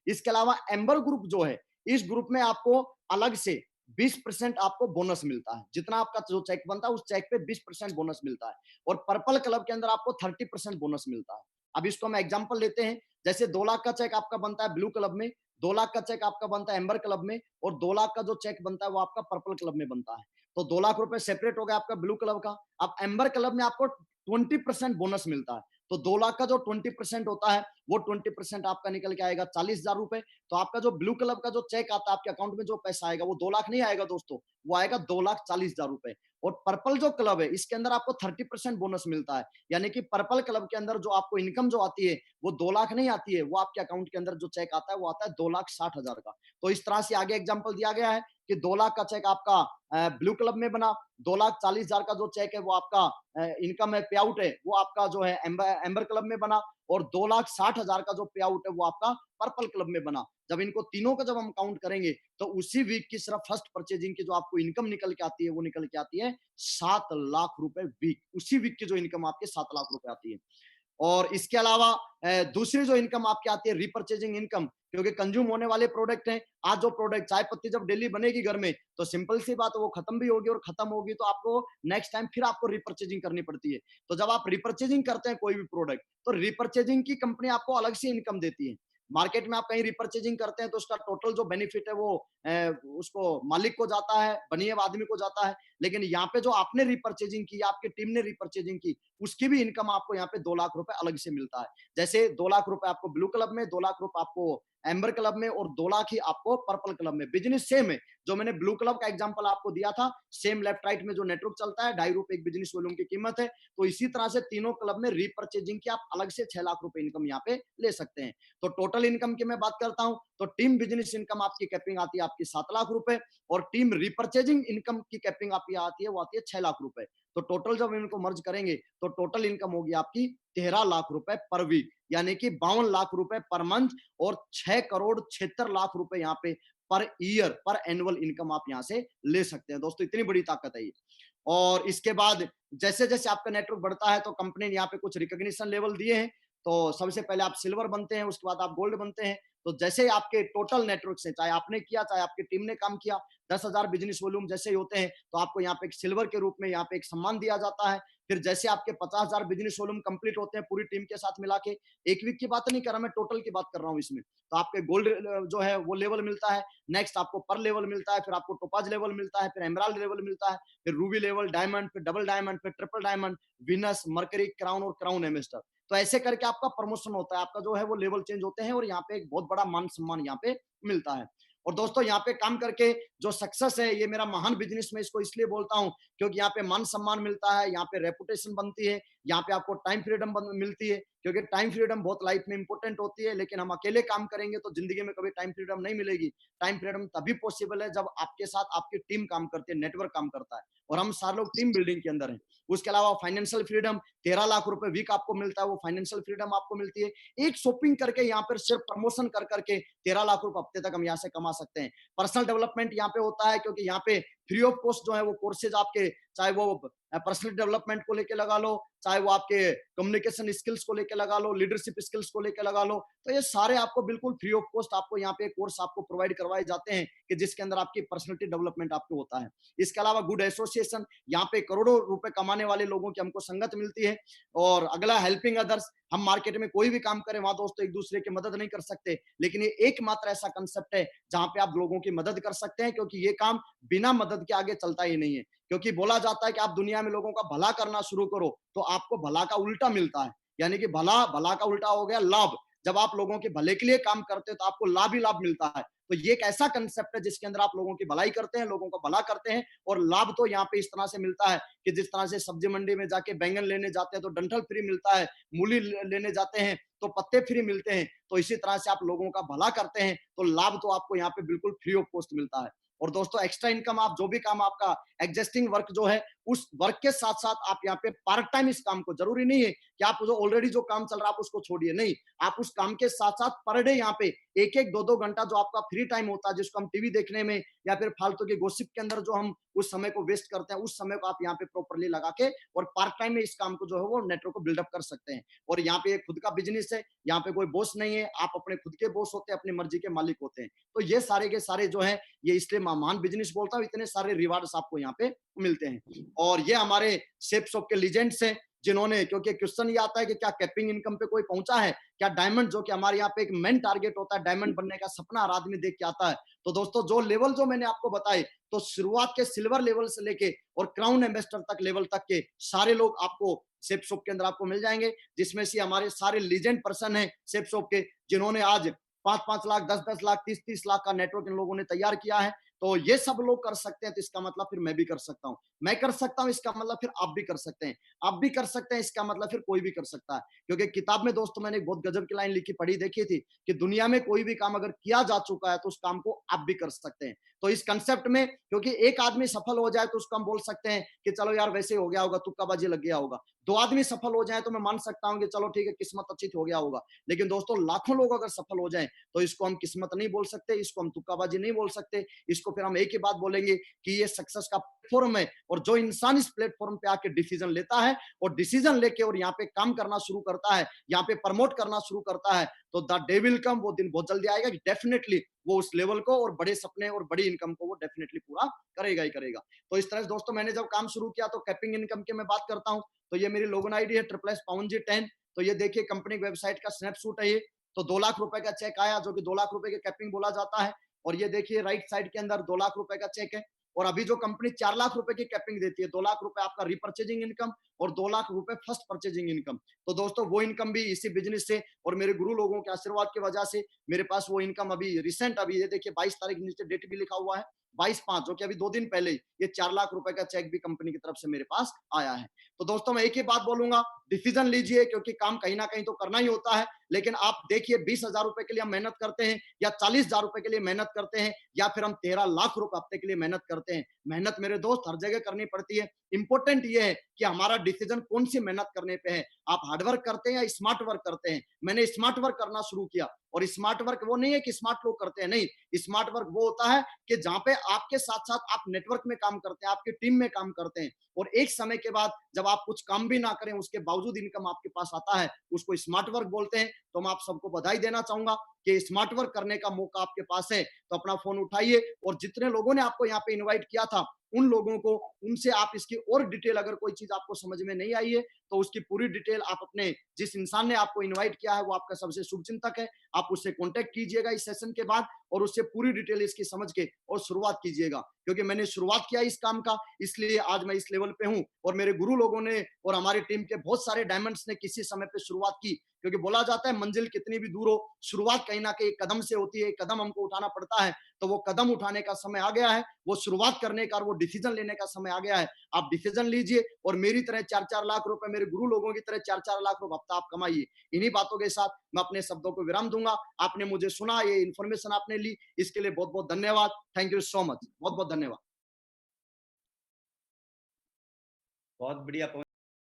इसके अलावा एम्बर ग्रुप जो है, इस ग्रुप में आपको अलग से 20% आपको बोनस मिलता है। जितना आपका जो चेक बनता है उस चेक पे 20% बोनस मिलता है और पर्पल क्लब के अंदर आपको 30% बोनस मिलता है। अब इसको हम एग्जांपल लेते हैं, जैसे 2 लाख का चेक आपका बनता है ब्लू क्लब में, 2 लाख का चेक आपका बनता है एम्बर क्लब में और 2 लाख का जो चेक बनता है वो आपका पर्पल क्लब में बनता है। तो 2 लाख रुपए सेपरेट हो गया आपका ब्लू क्लब का। अब एम्बर क्लब में आपको 20% बोनस मिलता है। तो 2 लाख का जो 20% होता है वो 20% आपका निकल के आएगा 40,000 रुपए। तो आपका जो ब्लू क्लब का जो चेक आता है आपके अकाउंट में, जो पैसा आएगा वो 2 लाख नहीं आएगा दोस्तों, वो आएगा 2,40,000 रुपए। और पर्पल जो क्लब है इसके अंदर आपको 30% बोनस मिलता है, यानी कि पर्पल क्लब के अंदर जो आपको इनकम जो आती है वो 2 लाख नहीं आती है, वो आपके अकाउंट के अंदर जो चेक आता है वो आता है 2,60,000 का। तो इस तरह से आगे एग्जाम्पल दिया गया है कि 2 लाख का चेक आपका ब्लू क्लब में बना, 2,40,000 का जो चेक है वो आपका इनकम है, पे आउट है, वो आपका जो है एम्बर क्लब में बना और 2,60,000 का जो पे आउट है वो आपका पर्पल क्लब में बना। जब इनको तीनों का जब हम काउंट करेंगे तो उसी वीक की सिर्फ फर्स्ट परचेजिंग की जो आपको इनकम निकल के आती है वो निकल के आती है 7 लाख रुपए वीक। उसी वीक की जो इनकम आपके 7 लाख रुपए आती है। और इसके अलावा दूसरी जो इनकम आपकी आती है रिपर्चेजिंग इनकम, क्योंकि कंज्यूम होने वाले प्रोडक्ट हैं। आज जो प्रोडक्ट चाय पत्ती जब डेली बनेगी घर में तो सिंपल सी बात है वो खत्म भी होगी और खत्म होगी तो आपको नेक्स्ट टाइम फिर आपको रिपर्चेजिंग करनी पड़ती है। तो जब आप रिपर्चेजिंग करते हैं कोई भी प्रोडक्ट, तो रिपर्चेजिंग की कंपनी आपको अलग से इनकम देती है। मार्केट में आप कहीं रिपर्चेजिंग करते हैं तो उसका टोटल जो बेनिफिट है वो उसको मालिक को जाता है, बनिए आदमी को जाता है। लेकिन यहाँ पे जो आपने रिपर्चेजिंग की, आपकी टीम ने रिपर्चेजिंग की, उसकी भी इनकम आपको यहाँ पे 2 लाख रुपए अलग से मिलता है। जैसे 2 लाख रुपए आपको ब्लू क्लब में, 2 लाख रुपए आपको एम्बर क्लब में और 2 लाख ही आपको पर्पल क्लब में। बिजनेस सेम है, जो मैंने ब्लू क्लब का एग्जांपल आपको दिया था, सेम लेफ्ट राइट में जो नेटवर्क चलता है, ₹2.5 एक बिजनेस वॉल्यूम की कीमत है। तो इसी तरह से तीनों क्लब में रिपर्चेजिंग की आप अलग से 6 लाख रुपए इनकम यहाँ पे ले सकते हैं। तो टोटल इनकम की मैं बात करता हूं तो टीम बिजनेस इनकम आपकी कैपिंग आती है आपकी 7 लाख रुपए और टीम रिपर्चेजिंग इनकम की कैपिंग आपकी आती है वो आती है 6 लाख रुपए। तो टोटल जब इनको मर्ज करेंगे तो टोटल इनकम होगी आपकी 13 लाख रुपए पर वीक, यानी कि 52 लाख रुपए पर मंथ और 6 करोड़ 76 लाख रुपए यहाँ पे पर ईयर, पर एनुअल इनकम आप यहाँ से ले सकते हैं। दोस्तों इतनी बड़ी ताकत है ये। और इसके बाद जैसे-जैसे आपका नेटवर्क बढ़ता है तो कंपनी ने यहाँ पे कुछ रिकॉग्निशन लेवल दिए हैं। तो सबसे पहले आप सिल्वर बनते हैं, उसके बाद आप गोल्ड बनते हैं। तो जैसे ही आपके टोटल नेटवर्क से, चाहे आपने किया, चाहे आपकी टीम ने काम किया, 10,000 बिज़नेस वॉल्यूम जैसे ही होते हैं, तो आपको यहाँ पे एक सिल्वर के रूप में यहाँ पे एक सम्मान दिया जाता है। फिर जैसे आपके 50,000 बिज़नेस वॉल्यूम कंप्लीट होते हैं पूरी टीम के साथ मिला के, 1 वीक की बात नहीं कर रहा मैं, टोटल की बात कर रहा हूँ इसमें। तो आपके गोल्ड जो है वो लेवल मिलता है, नेक्स्ट आपको पर्ल लेवल मिलता है, फिर आपको टोपाज लेवल मिलता है, फिर एमराल्ड लेवल मिलता है, फिर रूबी लेवल, डायमंड, फिर डबल डायमंड, फिर triple diamond, Venus, mercury, crown और क्राउन एमेस्टर। तो ऐसे करके आपका प्रमोशन होता है, आपका जो है वो लेवल चेंज होते हैं और यहाँ पे एक बहुत बड़ा मान सम्मान यहाँ पे मिलता है। और दोस्तों यहाँ पे काम करके जो सक्सेस है, ये मेरा महान बिजनेस मैं इसको इसलिए बोलता हूँ क्योंकि यहाँ पे मान सम्मान मिलता है, यहाँ पे रेपुटेशन बनती है, यहाँ पे आपको टाइम फ्रीडम मिलती है, क्योंकि टाइम फ्रीडम बहुत लाइफ में इंपॉर्टेंट होती है। लेकिन हम अकेले काम करेंगे तो जिंदगी में कभी टाइम फ्रीडम नहीं मिलेगी। टाइम फ्रीडम तभी पॉसिबल है जब आपके साथ आपकी टीम काम करती है, नेटवर्क काम करता है, और हम सारे लोग टीम बिल्डिंग के अंदर हैं। उसके अलावा फाइनेंशियल फ्रीडम, 13 लाख रुपए वीक आपको मिलता है, वो फाइनेंशियल फ्रीडम आपको मिलती है। एक शॉपिंग करके यहाँ पर सिर्फ प्रमोशन कर करके 13 लाख रुपए हफ्ते तक हम यहाँ से कमा सकते हैं। पर्सनल डेवलपमेंट यहाँ पे होता है, क्योंकि यहाँ पे फ्री ऑफ कॉस्ट जो है वो कोर्सेज आपके, चाहे वो पर्सनल डेवलपमेंट को लेके लगा लो, चाहे वो आपके कम्युनिकेशन स्किल्स को लेके लगा लो, लीडरशिप स्किल्स को लेके लगा लो, तो ये सारे आपको बिल्कुल फ्री ऑफ कॉस्ट आपको यहाँ पे कोर्स आपको प्रोवाइड करवाए जाते हैं कि जिसके अंदर आपकी पर्सनैलिटी डेवलपमेंट आपको होता है। इसके अलावा गुड एसोसिएशन, यहाँ पे करोड़ों रुपए कमाने वाले लोगों की हमको संगत मिलती है। और अगला हेल्पिंग अदर्स, हम मार्केट में कोई भी काम करें वहां दोस्तों एक दूसरे की मदद नहीं कर सकते, लेकिन ये एकमात्र ऐसा कंसेप्ट है जहां पे आप लोगों की मदद कर सकते हैं, क्योंकि ये काम बिना मदद के आगे चलता ही नहीं है। क्योंकि बोला जाता है कि आप दुनिया में लोगों का भला करना शुरू करो तो आपको भला का उल्टा मिलता है, यानी कि भला भला का उल्टा हो गया लाभ। जब आप लोगों के भले के लिए काम करते हो तो आपको लाभ ही लाभ मिलता है। तो ये एक ऐसा कंसेप्ट है जिसके अंदर आप लोगों की भलाई करते हैं, लोगों का भला करते हैं, और लाभ तो यहाँ पे इस तरह से मिलता है कि जिस तरह से सब्जी मंडी में जाके बैंगन लेने जाते हैं तो डंठल फ्री मिलता है, मूली लेने जाते हैं तो पत्ते फ्री मिलते हैं, तो इसी तरह से आप लोगों का भला करते हैं तो लाभ तो आपको यहाँ पे बिल्कुल फ्री ऑफ कॉस्ट मिलता है। और दोस्तों एक्स्ट्रा इनकम, आप जो भी काम आपका एग्जिस्टिंग वर्क जो है, उस वर्क के साथ साथ आप यहाँ पे पार्ट टाइम इस काम को, जरूरी नहीं है कि आप जो ऑलरेडी जो काम चल रहा है आप उसको छोड़िए, नहीं, आप उस काम के साथ साथ पर डे यहाँ पे एक एक दो दो घंटा जो आपका फ्री टाइम होता है, जिसको हम टीवी देखने में या फिर फालतू के गॉसिप के अंदर जो हम उस समय को वेस्ट करते हैं, उस समय को आप यहाँ पे प्रॉपरली लगा के और पार्ट टाइम में इस काम को जो है वो नेटवर्क को बिल्डअप कर सकते हैं। और यहाँ पे खुद का बिजनेस है, यहाँ पे कोई बॉस नहीं है, आप अपने खुद के बॉस होते हैं, अपनी मर्जी के मालिक होते हैं। तो ये सारे के सारे जो है, ये इसलिए महान बिजनेस बोलता हूँ, इतने सारे रिवार्ड्स आपको यहाँ पे मिलते हैं। और ये हमारे सेफ शॉप के लीजेंड्स हैं, जिन्होंने, क्योंकि क्वेश्चन ये आता है कि क्या कैपिंग इनकम पे कोई पहुंचा है, क्या डायमंड, जो कि हमारे यहाँ पे एक मेन टारगेट होता है, डायमंड बनने का सपना हर आदमी देख के आता है। तो दोस्तों जो लेवल जो मैंने आपको बताए, तो शुरुआत के सिल्वर लेवल से लेके और क्राउन एम्बेसडर तक लेवल तक के सारे लोग आपको सेफ शॉप के अंदर आपको मिल जाएंगे, जिसमें से हमारे सारे लीजेंड पर्सन है सेफ शॉप के, जिन्होंने आज 5-5 लाख, 10-10 लाख, 30-30 लाख का नेटवर्क इन लोगों ने तैयार किया है। तो ये सब लोग कर सकते हैं, तो इसका मतलब फिर मैं भी कर सकता हूँ, मैं कर सकता हूँ, इसका मतलब फिर आप भी कर सकते हैं, आप भी कर सकते हैं, इसका मतलब फिर कोई भी कर सकता है। क्योंकि किताब में दोस्तों मैंने एक बहुत गजब की लाइन लिखी पढ़ी देखी थी कि दुनिया में कोई भी काम अगर किया जा चुका है तो उस काम को आप भी कर सकते हैं। तो इस कंसेप्ट में, क्योंकि एक आदमी सफल हो जाए तो उसको हम बोल सकते हैं कि चलो यार वैसे ही हो गया होगा, तुक्काबाजी लग गया होगा। 2 आदमी सफल हो जाए तो मैं मान सकता हूँ कि चलो ठीक है, किस्मत अच्छी हो गया होगा। लेकिन दोस्तों लाखों लोग अगर सफल हो जाए तो इसको हम किस्मत नहीं बोल सकते, इसको हम तुक्काबाजी नहीं बोल सकते, इसको फिर हम एक ही बात बोलेंगे कि ये सक्सेस का प्लेटफॉर्म है। और जो इंसान इस प्लेटफॉर्म पे आके डिसीजन लेता है और डिसीजन लेके और यहाँ पे काम करना शुरू करता है, यहाँ पे प्रमोट करना शुरू करता है, तो द डे विल कम, वो दिन बहुत जल्दी आएगा कि डेफिनेटली वो उस लेवल को और बड़े सपने और बड़ी इनकम को वो डेफिनेटली पूरा करेगा ही करेगा। तो इस तरह से दोस्तों मैंने जब काम शुरू किया तो कैपिंग इनकम की मैं बात करता हूँ, तो ये मेरी लोगन आईडी है PPS PawanG10। तो ये देखिए कंपनी वेबसाइट का स्नैपशॉट है ये। तो 2 लाख रुपए का चेक आया, जो कि 2 लाख रुपए के कैपिंग बोला जाता है। और ये देखिए राइट साइड के अंदर 2 लाख रुपए का चेक है। और अभी जो कंपनी 4 लाख रुपए की कैपिंग देती है, 2 लाख रुपए आपका रिपर्चेजिंग इनकम और 2 लाख रुपए फर्स्ट परचेजिंग इनकम। तो दोस्तों वो इनकम भी इसी बिजनेस से और मेरे गुरु लोगों के आशीर्वाद की वजह से मेरे पास वो इनकम अभी रिसेंट, अभी ये देखिए 22 तारीख नीचे डेट भी लिखा हुआ है, 22/5, जो कि अभी 2 दिन पहले ये 4 लाख रुपए का चेक भी कंपनी की तरफ से मेरे पास आया है। तो दोस्तों मैं एक ही बात बोलूंगा, डिसीजन लीजिए, क्योंकि काम कहीं ना कहीं तो करना ही होता है। लेकिन आप देखिए, 20,000 रुपए के लिए हम मेहनत करते हैं, या 40,000 रुपए के लिए मेहनत करते हैं, या फिर हम 13 लाख रुपए हफ्ते के लिए मेहनत करते हैं। मेहनत मेरे दोस्त हर जगह करनी पड़ती है। इंपॉर्टेंट ये है कि हमारा डिसीजन कौन सी मेहनत करने पे है। आप हार्ड वर्क करते हैं या स्मार्ट वर्क करते हैं। मैंने स्मार्ट वर्क करना शुरू किया, और स्मार्ट वर्क वो नहीं है कि स्मार्ट लोग करते हैं, नहीं। स्मार्ट वर्क वो होता है कि जहां पे आपके साथ साथ आप नेटवर्क में काम करते हैं, आपकी टीम में काम करते हैं, और एक समय के बाद जब आप कुछ काम भी ना करें, उसके बावजूद इनकम आपके पास आता है, उसको स्मार्ट वर्क बोलते हैं। तो मैं आप सबको बधाई देना चाहूंगा कि स्मार्ट वर्क करने का मौका आपके पास है। तो अपना फोन उठाइए, और जितने लोगों ने आपको यहाँ पे इनवाइट किया था, उन लोगों को, उनसे आप इसकी और डिटेल, अगर कोई चीज आपको समझ में नहीं आई है, तो उसकी पूरी डिटेल आप अपने, जिस इंसान ने आपको इनवाइट किया है वो आपका सबसे शुभचिंतक है, आप उससे कांटेक्ट कीजिएगा इस सेशन के बाद, और उससे पूरी डिटेल इसकी समझ के और शुरुआत कीजिएगा। क्योंकि मैंने शुरुआत किया इस काम का, इसलिए आज मैं इस लेवल पे हूं। और मेरे गुरु लोगों ने और हमारी टीम के बहुत सारे डायमंड्स ने किसी समय पे शुरुआत की। क्योंकि बोला जाता है, मंजिल कितनी भी दूर हो, शुरुआत कहीं ना कहीं एक कदम से होती है। एक कदम हमको उठाना पड़ता है। तो वो कदम उठाने का समय आ गया है, वो शुरुआत करने का और वो डिसीजन लेने का समय आ गया है। आप डिसीजन लीजिए, और मेरी तरह 4-4 लाख रुपए, मेरे गुरु लोगों की तरह 4-4 लाख रुपए हफ्ता आप कमाइए। इन्हीं बातों के साथ मैं अपने शब्दों को विराम दूंगा। आपने मुझे सुना, ये इन्फॉर्मेशन आपने ली, इसके लिए बहुत बहुत धन्यवाद। थैंक यू सो मच, बहुत बहुत धन्यवाद। बहुत बढ़िया।